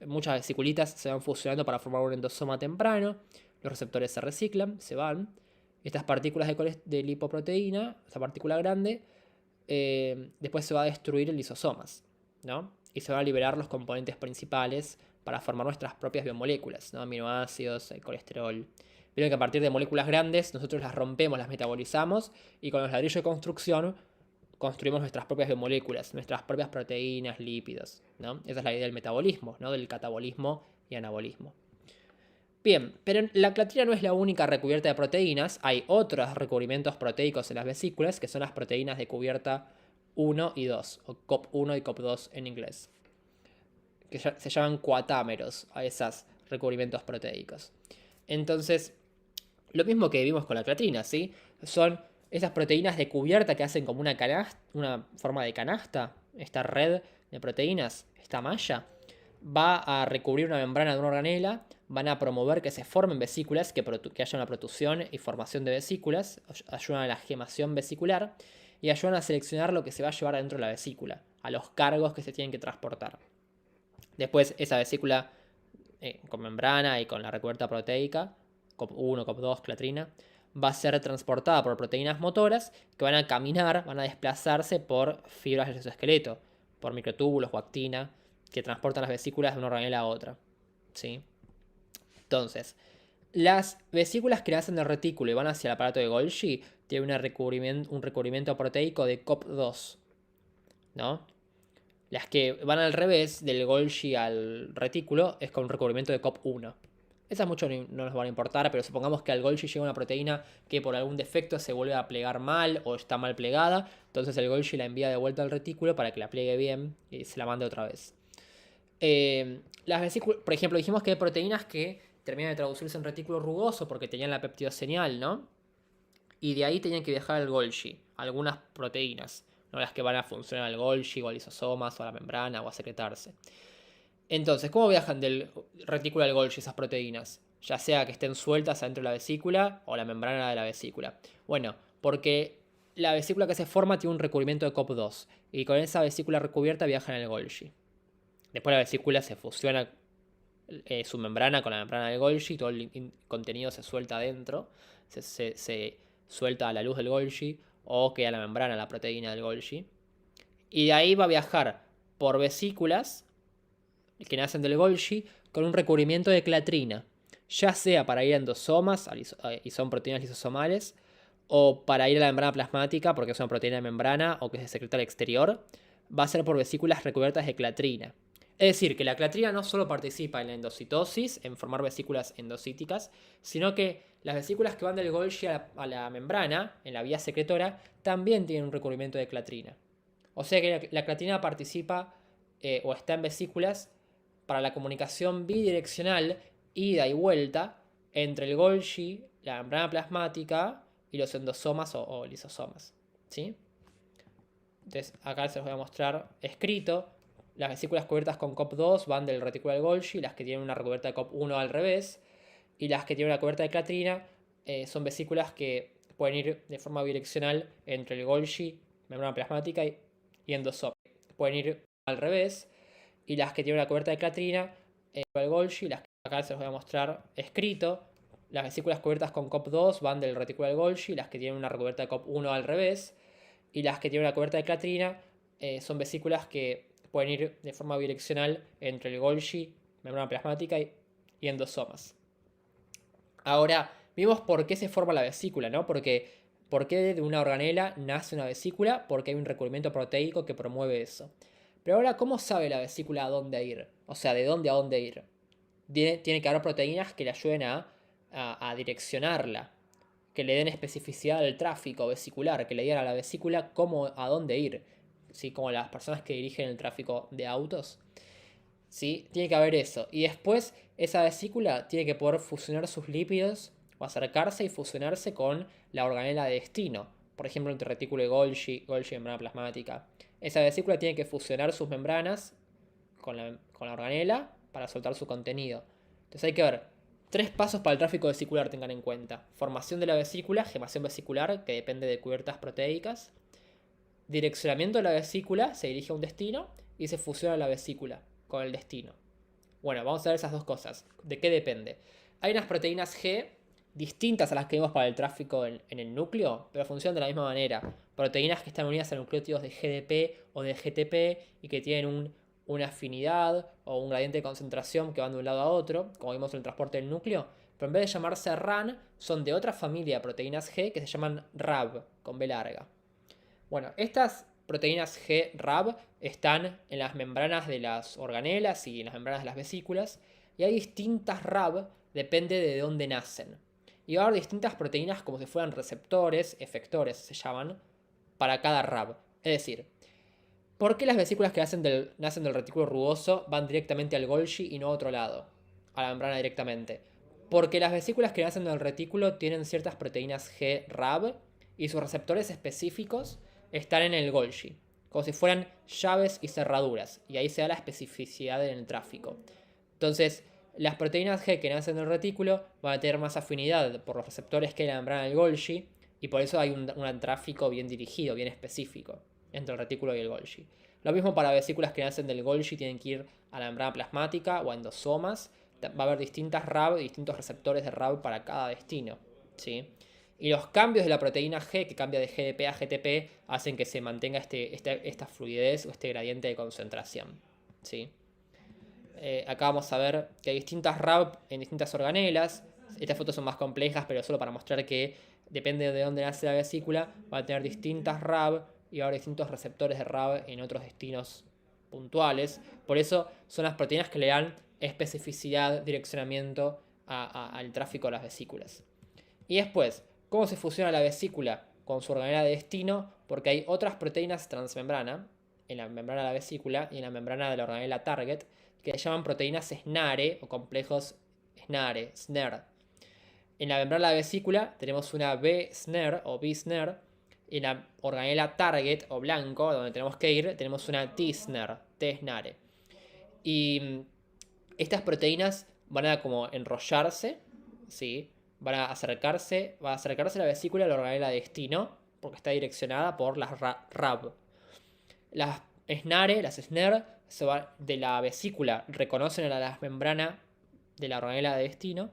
muchas vesiculitas se van fusionando para formar un endosoma temprano. Los receptores se reciclan, se van. Estas partículas de lipoproteína, esta partícula grande, después se va a destruir en lisosomas, ¿no? Y se van a liberar los componentes principales para formar nuestras propias biomoléculas, ¿no? Aminoácidos, el colesterol. Vieron que a partir de moléculas grandes nosotros las rompemos, las metabolizamos y con los ladrillos de construcción construimos nuestras propias biomoléculas, nuestras propias proteínas, lípidos, ¿no? Esa es la idea del metabolismo, ¿no? Del catabolismo y anabolismo. Bien, pero la clatrina no es la única recubierta de proteínas. Hay otros recubrimientos proteicos en las vesículas, que son las proteínas de cubierta 1 y 2, o COP1 y COP2 en inglés, que se llaman coatámeros a esos recubrimientos proteicos. Entonces, lo mismo que vimos con la clatrina, ¿sí? Son esas proteínas de cubierta que hacen como una canasta, una forma de canasta, esta red de proteínas, esta malla, va a recubrir una membrana de una organela, van a promover que se formen vesículas, que haya una protrusión y formación de vesículas, ayudan a la gemación vesicular y ayudan a seleccionar lo que se va a llevar dentro de la vesícula, a los cargos que se tienen que transportar. Después esa vesícula con membrana y con la recubierta proteica, COP1, COP2, clatrina, va a ser transportada por proteínas motoras que van a caminar, van a desplazarse por fibras del exoesqueleto, por microtúbulos o actina, que transportan las vesículas de una organela a otra. ¿Sí? Entonces, las vesículas que nacen del retículo y van hacia el aparato de Golgi tienen un recubrimiento proteico de COP2, ¿no? Las que van al revés, del Golgi al retículo, es con un recubrimiento de COP1. Esas mucho no nos van a importar, pero supongamos que al Golgi llega una proteína que por algún defecto se vuelve a plegar mal o está mal plegada, entonces el Golgi la envía de vuelta al retículo para que la pliegue bien y se la mande otra vez. Las vesículas, por ejemplo, dijimos que hay proteínas que terminan de traducirse en retículo rugoso porque tenían la peptidoseñal, ¿no? Y de ahí tenían que viajar al Golgi, algunas proteínas, no las que van a funcionar al Golgi o al lisosomas o a la membrana o a secretarse. Entonces, ¿cómo viajan del retículo al Golgi esas proteínas? Ya sea que estén sueltas adentro de la vesícula o la membrana de la vesícula. Bueno, porque la vesícula que se forma tiene un recubrimiento de COP2 y con esa vesícula recubierta viajan al Golgi. Después la vesícula se fusiona su membrana con la membrana del Golgi, todo el contenido se suelta adentro, se suelta a la luz del Golgi o queda la membrana, la proteína del Golgi. Y de ahí va a viajar por vesículas que nacen del Golgi con un recubrimiento de clatrina, ya sea para ir a endosomas, y son proteínas lisosomales, o para ir a la membrana plasmática, porque es una proteína de membrana o que se secreta al exterior, va a ser por vesículas recubiertas de clatrina. Es decir, que la clatrina no solo participa en la endocitosis, en formar vesículas endocíticas, sino que las vesículas que van del Golgi a la membrana, en la vía secretora, también tienen un recubrimiento de clatrina. O sea que la clatrina participa o está en vesículas para la comunicación bidireccional, ida y vuelta, entre el Golgi, la membrana plasmática y los endosomas o lisosomas. ¿Sí? Entonces acá se los voy a mostrar escrito. Las vesículas cubiertas con COP2 van del retículo al Golgi, las que tienen una recubierta de COP1 al revés, y las que tienen una cubierta de clatrina son vesículas que pueden ir de forma bidireccional entre el Golgi, membrana plasmática y endosoma. Pueden ir al revés, y las que tienen una cubierta de clatrina, el Golgi, las que acá se los voy a mostrar escrito. Las vesículas cubiertas con COP2 van del retículo al Golgi, las que tienen una recubierta de COP1 al revés, y las que tienen una cubierta de clatrina son vesículas que pueden ir de forma bidireccional entre el Golgi, membrana plasmática y endosomas. Ahora, vimos por qué se forma la vesícula, ¿no? ¿Por qué de una organela nace una vesícula? Porque hay un recubrimiento proteico que promueve eso. Pero ahora, ¿cómo sabe la vesícula a dónde ir? O sea, ¿de dónde a dónde ir? Tiene que haber proteínas que le ayuden a direccionarla, que le den especificidad al tráfico vesicular, que le digan a la vesícula a dónde ir. ¿Sí? Como las personas que dirigen el tráfico de autos. ¿Sí? Tiene que haber eso. Y después esa vesícula tiene que poder fusionar sus lípidos o acercarse y fusionarse con la organela de destino. Por ejemplo, entre retículo y Golgi membrana plasmática. Esa vesícula tiene que fusionar sus membranas con la organela para soltar su contenido. Entonces hay que ver 3 pasos para el tráfico vesicular, tengan en cuenta. Formación de la vesícula, gemación vesicular, que depende de cubiertas proteicas. Direccionamiento de la vesícula, se dirige a un destino y se fusiona la vesícula con el destino. Bueno, vamos a ver esas dos cosas. ¿De qué depende? Hay unas proteínas G distintas a las que vemos para el tráfico en el núcleo, pero funcionan de la misma manera. Proteínas que están unidas a nucleótidos de GDP o de GTP y que tienen una afinidad o un gradiente de concentración que van de un lado a otro, como vimos en el transporte del núcleo, pero en vez de llamarse RAN, son de otra familia de proteínas G que se llaman RAB, con B larga. Bueno, estas proteínas G RAB están en las membranas de las organelas y en las membranas de las vesículas, y hay distintas RAB depende de dónde nacen. Y va a haber distintas proteínas como si fueran receptores, efectores se llaman, para cada RAB. Es decir, ¿por qué las vesículas que nacen del retículo rugoso van directamente al Golgi y no a otro lado? A la membrana directamente. Porque las vesículas que nacen del retículo tienen ciertas proteínas G RAB y sus receptores específicos están en el Golgi, como si fueran llaves y cerraduras, y ahí se da la especificidad en el tráfico. Entonces, las proteínas G que nacen del retículo van a tener más afinidad por los receptores que hay en la membrana del Golgi, y por eso hay un tráfico bien dirigido, bien específico entre el retículo y el Golgi. Lo mismo para vesículas que nacen del Golgi, tienen que ir a la membrana plasmática o a endosomas. Va a haber distintas RAB, distintos receptores de RAB para cada destino, ¿sí? Y los cambios de la proteína G, que cambia de GDP a GTP, hacen que se mantenga esta fluidez o este gradiente de concentración, ¿sí? Acá vamos a ver que hay distintas RAB en distintas organelas. Estas fotos son más complejas, pero solo para mostrar que depende de dónde nace la vesícula, va a tener distintas RAB y va a haber distintos receptores de RAB en otros destinos puntuales. Por eso son las proteínas que le dan especificidad, direccionamiento al tráfico de las vesículas. Y después, ¿cómo se fusiona la vesícula con su organela de destino? Porque hay otras proteínas transmembrana, en la membrana de la vesícula y en la membrana de la organela target, que se llaman proteínas SNARE o complejos SNARE. En la membrana de la vesícula tenemos una B-SNARE o B-SNARE. En la organela target o blanco, donde tenemos que ir, tenemos una T-SNARE, T-SNARE. Y estas proteínas van a como enrollarse, ¿sí? Va a acercarse la vesícula a la organela de destino, porque está direccionada por las RAB. Las SNARE de la vesícula reconocen a la membrana de la organela de destino,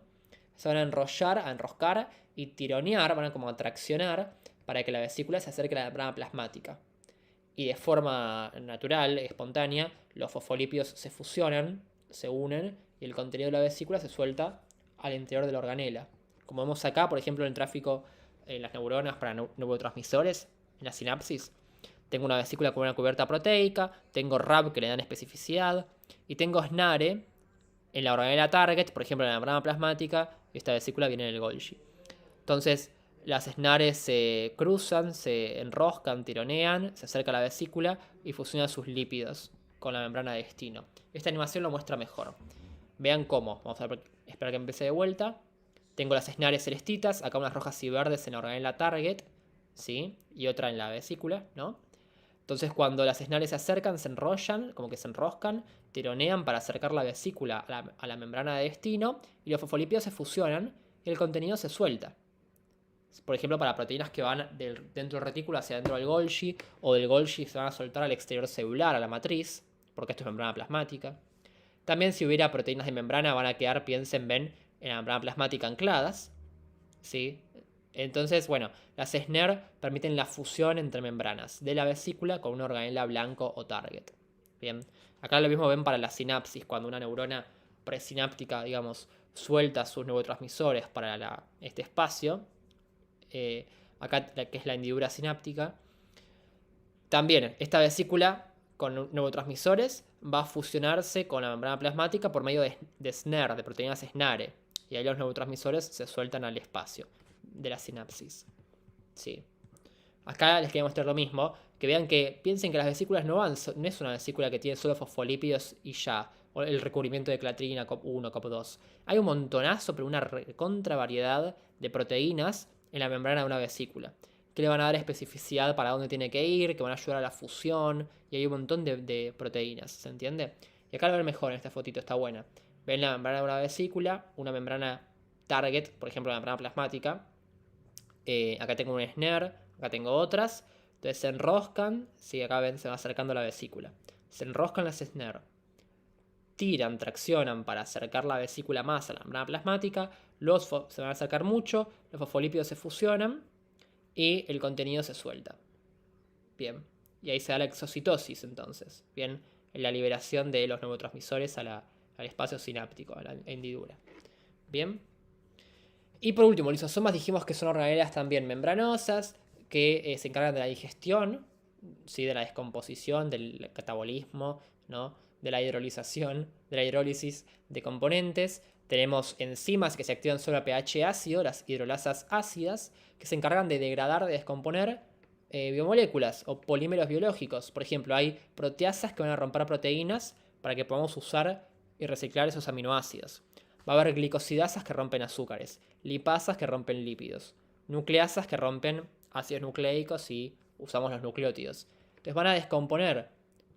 se van a enroscar y tironear, van a como atraccionar para que la vesícula se acerque a la membrana plasmática. Y de forma natural, espontánea, los fosfolípidos se fusionan, se unen y el contenido de la vesícula se suelta al interior de la organela. Como vemos acá, por ejemplo, en el tráfico en las neuronas para neurotransmisores, en la sinapsis, tengo una vesícula con una cubierta proteica, tengo RAB que le dan especificidad, y tengo SNARE en la organela target, por ejemplo en la membrana plasmática, y esta vesícula viene en el Golgi. Entonces, las SNARE se cruzan, se enroscan, tironean, se acerca a la vesícula y fusionan sus lípidos con la membrana de destino. Esta animación lo muestra mejor. Vean cómo. Vamos a esperar que empiece de vuelta. Tengo las SNARE celestitas, acá unas rojas y verdes en la organela target, ¿sí? Y otra en la vesícula, ¿no? Entonces cuando las SNARE se acercan, se enrollan, como que se enroscan, tironean para acercar la vesícula a la membrana de destino, y los fosfolípidos se fusionan y el contenido se suelta. Por ejemplo, para proteínas que van dentro del retículo hacia dentro del Golgi, o del Golgi se van a soltar al exterior celular, a la matriz, porque esto es membrana plasmática. También si hubiera proteínas de membrana van a quedar, ven, en la membrana plasmática ancladas, ¿sí? Entonces, bueno, las SNARE permiten la fusión entre membranas de la vesícula con una organela blanco o target. Bien, acá lo mismo ven para la sinapsis, cuando una neurona presináptica, digamos, suelta sus neurotransmisores para este espacio. Acá que es la hendidura sináptica. También esta vesícula con neurotransmisores va a fusionarse con la membrana plasmática por medio de SNARE, de proteínas SNARE. Y ahí los neurotransmisores se sueltan al espacio de la sinapsis. Sí. Acá les quería mostrar lo mismo. Que vean que piensen que las vesículas no es una vesícula que tiene solo fosfolípidos y ya. O el recubrimiento de clatrina, COP1, COP2. Hay un montonazo, pero una contra variedad de proteínas en la membrana de una vesícula, que le van a dar especificidad para dónde tiene que ir, que van a ayudar a la fusión, y hay un montón de proteínas, ¿se entiende? Y acá lo ven mejor en esta fotito, está buena. Ven la membrana de una vesícula, una membrana target, por ejemplo la membrana plasmática. Acá tengo un SNARE, acá tengo otras. Entonces se enroscan, sí, acá ven, se va acercando la vesícula. Se enroscan las SNARE, tiran, traccionan para acercar la vesícula más a la membrana plasmática. Se van a acercar mucho, los fosfolípidos se fusionan y el contenido se suelta. Bien, y ahí se da la exocitosis entonces, bien, en la liberación de los neurotransmisores al espacio sináptico, a la hendidura. Bien. Y por último, lisosomas dijimos que son organelas también membranosas, que se encargan de la digestión, ¿sí? De la descomposición, del catabolismo, ¿no? De la hidrolización, de la hidrólisis de componentes. Tenemos enzimas que se activan solo a pH ácido, las hidrolasas ácidas, que se encargan de degradar, de descomponer biomoléculas o polímeros biológicos. Por ejemplo, hay proteasas que van a romper proteínas para que podamos usar y reciclar esos aminoácidos. Va a haber glicosidasas que rompen azúcares, lipasas que rompen lípidos, nucleasas que rompen ácidos nucleicos y usamos los nucleótidos. Entonces van a descomponer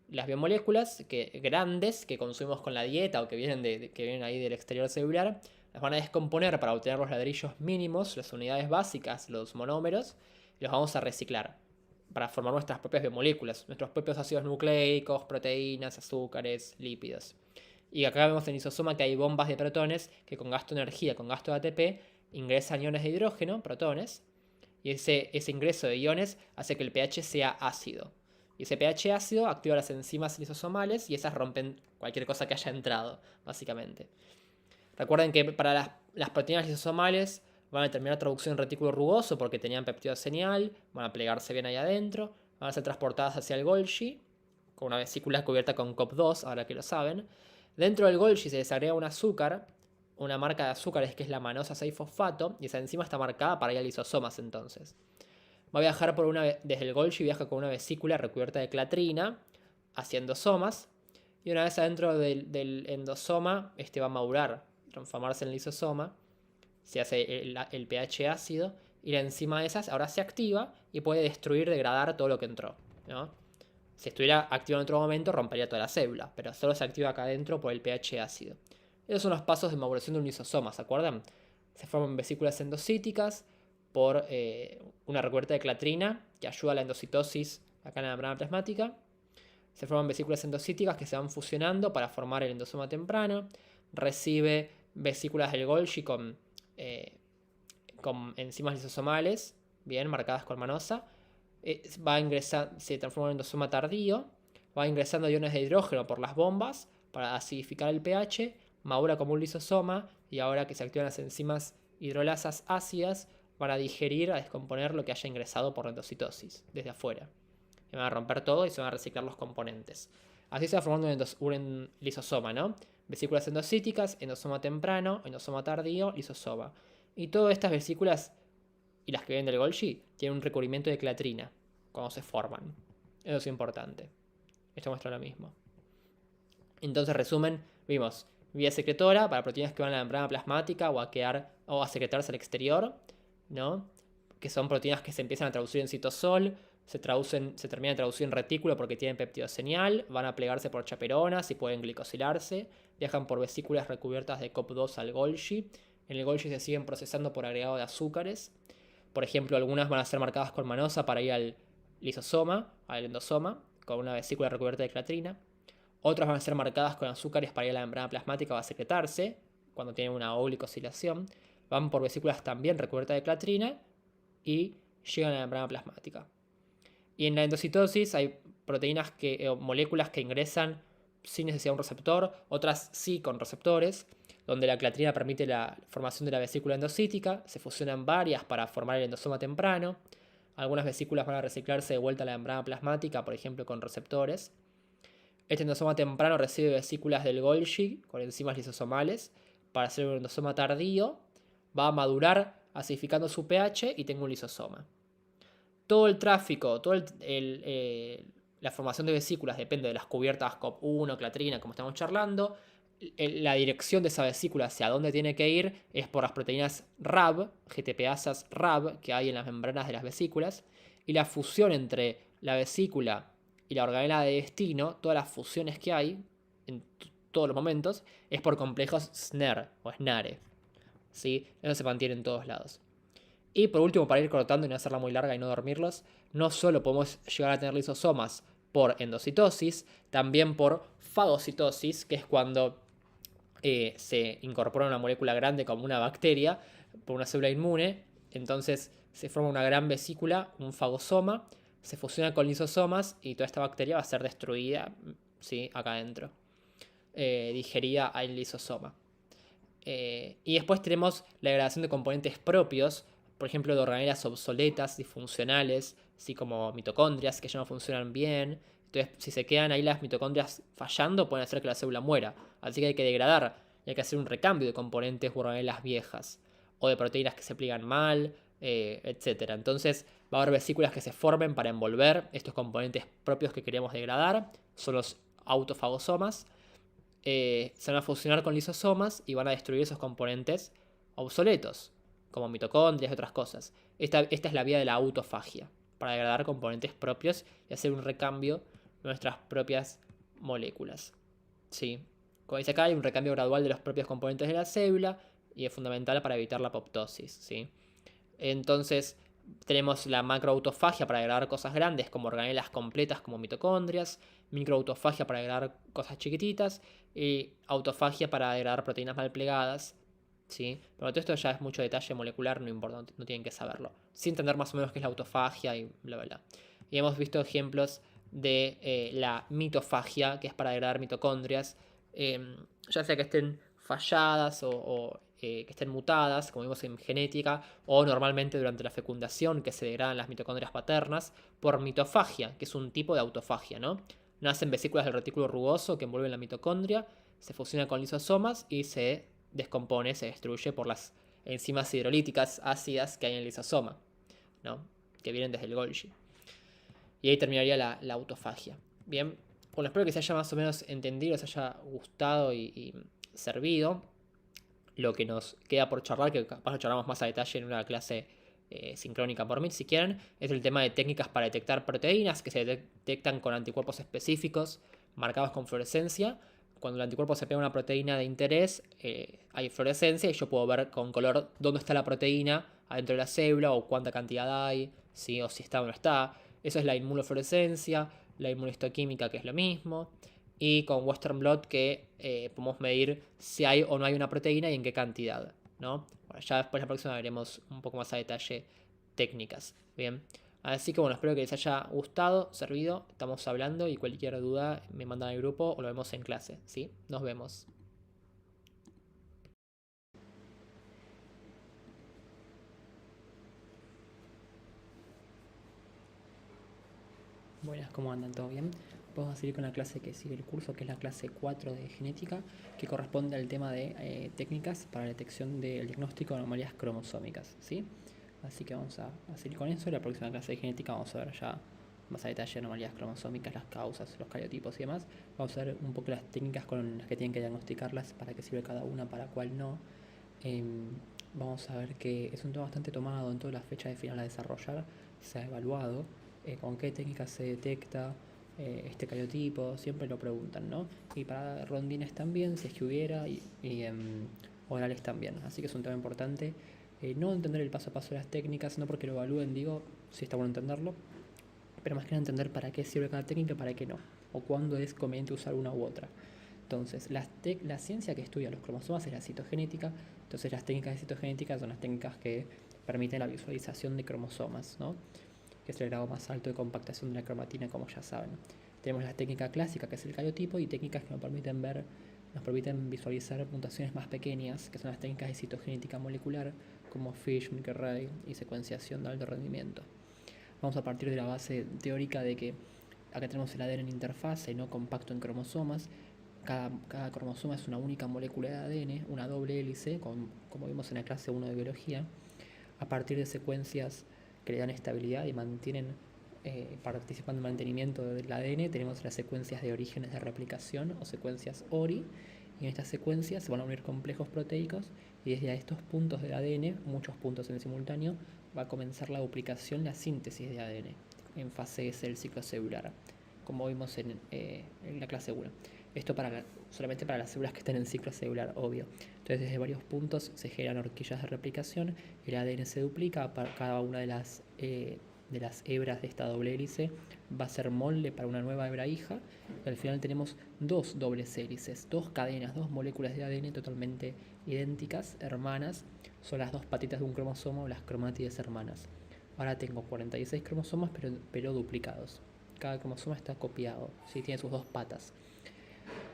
las biomoléculas grandes que consumimos con la dieta o que vienen ahí del exterior celular. Las van a descomponer para obtener los ladrillos mínimos, las unidades básicas, los monómeros, y los vamos a reciclar para formar nuestras propias biomoléculas, nuestros propios ácidos nucleicos, proteínas, azúcares, lípidos. Y acá vemos en el lisosoma que hay bombas de protones que con gasto de energía, con gasto de ATP, ingresan iones de hidrógeno, protones, y ese ingreso de iones hace que el pH sea ácido. Y ese pH ácido activa las enzimas lisosomales y esas rompen cualquier cosa que haya entrado, básicamente. Recuerden que para las proteínas lisosomales van a terminar traducción en retículo rugoso porque tenían péptido señal, van a plegarse bien ahí adentro, van a ser transportadas hacia el Golgi, con una vesícula cubierta con COP2, ahora que lo saben. Dentro del Golgi se les agrega un azúcar, una marca de azúcares que es la manosa 6-fosfato, y esa enzima está marcada para ir a lisosomas entonces. Va a viajar desde el Golgi, viaja con una vesícula recubierta de clatrina hacia endosomas, y una vez adentro del endosoma, este va a madurar, transformarse en lisosoma, se hace el pH ácido, y la enzima de esas ahora se activa y puede destruir, degradar todo lo que entró, ¿no? Si estuviera activo en otro momento, rompería toda la célula, pero solo se activa acá adentro por el pH ácido. Esos son los pasos de maduración de un lisosoma, ¿se acuerdan? Se forman vesículas endocíticas por una recubierta de clatrina que ayuda a la endocitosis acá en la membrana plasmática. Se forman vesículas endocíticas que se van fusionando para formar el endosoma temprano. Recibe vesículas del Golgi con enzimas lisosomales, bien marcadas con manosa. Se transforma en endosoma tardío. Va ingresando iones de hidrógeno por las bombas para acidificar el pH. Madura como un lisosoma y ahora que se activan las enzimas hidrolasas ácidas van a digerir, a descomponer lo que haya ingresado por endocitosis desde afuera. Y van a romper todo y se van a reciclar los componentes. Así se va formando un lisosoma, ¿no? Vesículas endocíticas, endosoma temprano, endosoma tardío, lisosoma. Y todas estas vesículas y las que vienen del Golgi tienen un recubrimiento de clatrina cuando se forman. Eso es importante. Esto muestra lo mismo. Entonces, resumen, vimos vía secretora para proteínas que van a la membrana plasmática o a secretarse al exterior, ¿no? Que son proteínas que se empiezan a traducir en citosol, se terminan de traducir en retículo porque tienen péptido señal, van a plegarse por chaperonas y pueden glicosilarse, viajan por vesículas recubiertas de COP2 al Golgi. En el Golgi se siguen procesando por agregado de azúcares. Por ejemplo, algunas van a ser marcadas con manosa para ir al lisosoma, al endosoma, con una vesícula recubierta de clatrina. Otras van a ser marcadas con azúcares para ir a la membrana plasmática o a secretarse, cuando tienen una glicosilación. Van por vesículas también recubiertas de clatrina y llegan a la membrana plasmática. Y en la endocitosis hay proteínas o moléculas que ingresan sin necesidad de un receptor, otras sí con receptores, donde la clatrina permite la formación de la vesícula endocítica, se fusionan varias para formar el endosoma temprano. Algunas vesículas van a reciclarse de vuelta a la membrana plasmática, por ejemplo, con receptores. Este endosoma temprano recibe vesículas del Golgi con enzimas lisosomales para hacer un endosoma tardío. Va a madurar acidificando su pH y tenga un lisosoma. Todo el tráfico, la formación de vesículas depende de las cubiertas COP1, clatrina, como estamos charlando. La dirección de esa vesícula hacia dónde tiene que ir es por las proteínas RAB, GTPasas RAB, que hay en las membranas de las vesículas. Y la fusión entre la vesícula y la organela de destino, todas las fusiones que hay en todos los momentos, es por complejos SNER o SNARE. ¿Sí? Eso se mantiene en todos lados. Y por último, para ir cortando y no hacerla muy larga y no dormirlos, no solo podemos llegar a tener lisosomas por endocitosis, también por fagocitosis, que es cuando se incorpora una molécula grande como una bacteria por una célula inmune. Entonces se forma una gran vesícula, un fagosoma, se fusiona con lisosomas y toda esta bacteria va a ser destruida, ¿sí? Acá adentro, digerida al lisosoma. Y después tenemos la degradación de componentes propios, por ejemplo, de organelas obsoletas, disfuncionales, así como mitocondrias que ya no funcionan bien. Entonces, si se quedan ahí las mitocondrias fallando, pueden hacer que la célula muera. Así que hay que degradar y hay que hacer un recambio de componentes u organelas viejas, o de proteínas que se pliegan mal, etc. Entonces va a haber vesículas que se formen para envolver estos componentes propios que queremos degradar, son los autofagosomas. Se van a fusionar con lisosomas y van a destruir esos componentes obsoletos, como mitocondrias y otras cosas. Esta es la vía de la autofagia, para degradar componentes propios y hacer un recambio de nuestras propias moléculas. ¿Sí? Como dice acá, hay un recambio gradual de los propios componentes de la célula y es fundamental para evitar la apoptosis. ¿Sí? Entonces, tenemos la macroautofagia para degradar cosas grandes como organelas completas como mitocondrias, microautofagia para degradar cosas chiquititas y autofagia para degradar proteínas mal plegadas. ¿Sí? Pero todo esto ya es mucho detalle molecular, no importa, no tienen que saberlo. Sin entender más o menos qué es la autofagia y bla, bla, bla. Y hemos visto ejemplos de la mitofagia, que es para degradar mitocondrias, ya sea que estén falladas o que estén mutadas, como vimos en genética, o normalmente durante la fecundación, que se degradan las mitocondrias paternas, por mitofagia, que es un tipo de autofagia, ¿no? Nacen vesículas del retículo rugoso que envuelven la mitocondria, se fusionan con lisosomas y se descompone, se destruye por las enzimas hidrolíticas ácidas que hay en el lisosoma, ¿no? Que vienen desde el Golgi. Y ahí terminaría la autofagia. Bien, bueno, espero que se haya más o menos entendido, se haya gustado y servido. Lo que nos queda por charlar, que capaz lo charlamos más a detalle en una clase sincrónica por Meet si quieren, es el tema de técnicas para detectar proteínas que se detectan con anticuerpos específicos marcados con fluorescencia. Cuando el anticuerpo se pega a una proteína de interés, hay fluorescencia y yo puedo ver con color dónde está la proteína adentro de la célula o cuánta cantidad hay, ¿sí? O si está o no está. Eso es la inmunofluorescencia, la inmunistoquímica, que es lo mismo, y con Western blot que podemos medir si hay o no hay una proteína y en qué cantidad, ¿no? Bueno, ya después la próxima veremos un poco más a detalle técnicas, ¿bien? Así que bueno, espero que les haya gustado, servido, estamos hablando y cualquier duda me mandan al grupo o lo vemos en clase, ¿sí? Nos vemos. Buenas, ¿cómo andan? ¿Todo bien? Vamos a seguir con la clase que sigue el curso, que es la clase 4 de genética, que corresponde al tema de técnicas para la detección del diagnóstico de anomalías cromosómicas, ¿sí? Así que vamos a seguir con eso. En la próxima clase de genética vamos a ver ya más a detalle anomalías cromosómicas, las causas, los cariotipos y demás. Vamos a ver un poco las técnicas con las que tienen que diagnosticarlas, para qué sirve cada una, para cuál no. Vamos a ver que es un tema bastante tomado en todas las fechas de final a desarrollar, se ha evaluado con qué técnica se detecta este cariotipo, siempre lo preguntan, ¿no? Y para rondines también, si es que hubiera, y orales también. Así que es un tema importante. No entender el paso a paso de las técnicas, no porque lo evalúen, digo, si está bueno entenderlo, pero más que nada entender para qué sirve cada técnica y para qué no, o cuándo es conveniente usar una u otra. Entonces, la ciencia que estudia los cromosomas es la citogenética. Entonces, las técnicas de citogenética son las técnicas que permiten la visualización de cromosomas, ¿no? Que es el grado más alto de compactación de la cromatina, como ya saben. Tenemos la técnica clásica, que es el cariotipo, y técnicas que nos permiten visualizar mutaciones más pequeñas, que son las técnicas de citogenética molecular, como FISH, Milk-Array y secuenciación de alto rendimiento. Vamos a partir de la base teórica de que acá tenemos el ADN en interfase, no compacto en cromosomas. Cada cromosoma es una única molécula de ADN, una doble hélice, como vimos en la clase 1 de biología, a partir de secuencias que le dan estabilidad y mantienen, participando en el mantenimiento del ADN. Tenemos las secuencias de orígenes de replicación o secuencias ORI, y en estas secuencias se van a unir complejos proteicos y desde estos puntos del ADN, muchos puntos en simultáneo, va a comenzar la duplicación, la síntesis de ADN en fase S del ciclo celular, como vimos en la clase 1. Esto solamente para las células que están en ciclo celular, obvio. Entonces, desde varios puntos se generan horquillas de replicación, el ADN se duplica, cada una de las hebras de esta doble hélice va a ser molde para una nueva hebra hija, y al final tenemos dos dobles hélices, dos cadenas, dos moléculas de ADN totalmente idénticas, hermanas. Son las dos patitas de un cromosoma, o las cromátides hermanas. Ahora tengo 46 cromosomas, pero duplicados. Cada cromosoma está copiado, ¿sí? Tiene sus dos patas.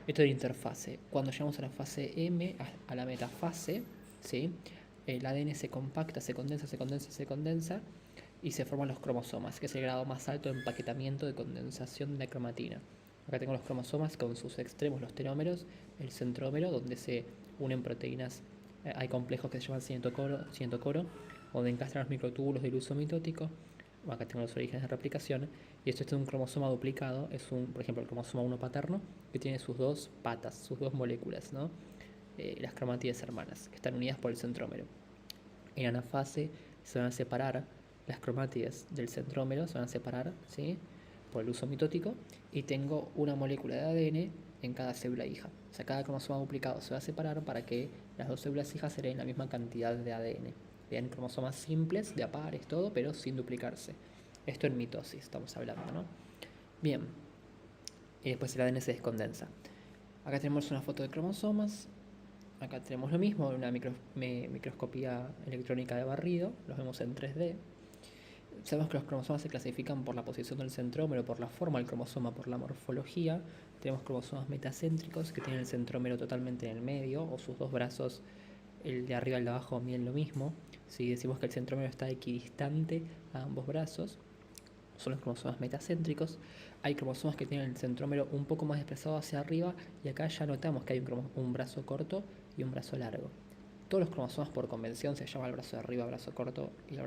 Esto es la interfase. Cuando llegamos a la fase M, a la metafase, ¿sí? El ADN se compacta, se condensa y se forman los cromosomas, que es el grado más alto de empaquetamiento de condensación de la cromatina. Acá tengo los cromosomas con sus extremos, los telómeros, el centrómero, donde se unen proteínas, hay complejos que se llaman cinetocoro, donde encastran los microtúbulos del uso mitótico. Acá tengo los orígenes de replicación. Y esto es un cromosoma duplicado, por ejemplo, el cromosoma 1 paterno, que tiene sus dos patas, sus dos moléculas, ¿no? Las cromátides hermanas, que están unidas por el centrómero. En anafase se van a separar las cromátides del centrómero, se van a separar, ¿sí?, por el uso mitótico, y tengo una molécula de ADN en cada célula hija. O sea, cada cromosoma duplicado se va a separar para que las dos células hijas hereden la misma cantidad de ADN. Bien, cromosomas simples, de a pares, todo, pero sin duplicarse. Esto en mitosis estamos hablando, ¿no? Bien, y después el ADN se descondensa. Acá tenemos una foto de cromosomas. Acá tenemos lo mismo, una microscopía electrónica de barrido, los vemos en 3D. Sabemos que los cromosomas se clasifican por la posición del centrómero, por la forma del cromosoma, por la morfología. Tenemos cromosomas metacéntricos que tienen el centrómero totalmente en el medio, o sus dos brazos, el de arriba y el de abajo, miden lo mismo. Si decimos que el centrómero está equidistante a ambos brazos, son los cromosomas metacéntricos. Hay cromosomas que tienen el centrómero un poco más desplazado hacia arriba, y acá ya notamos que hay un brazo corto y un brazo largo. Todos los cromosomas por convención se llama el brazo de arriba brazo corto y el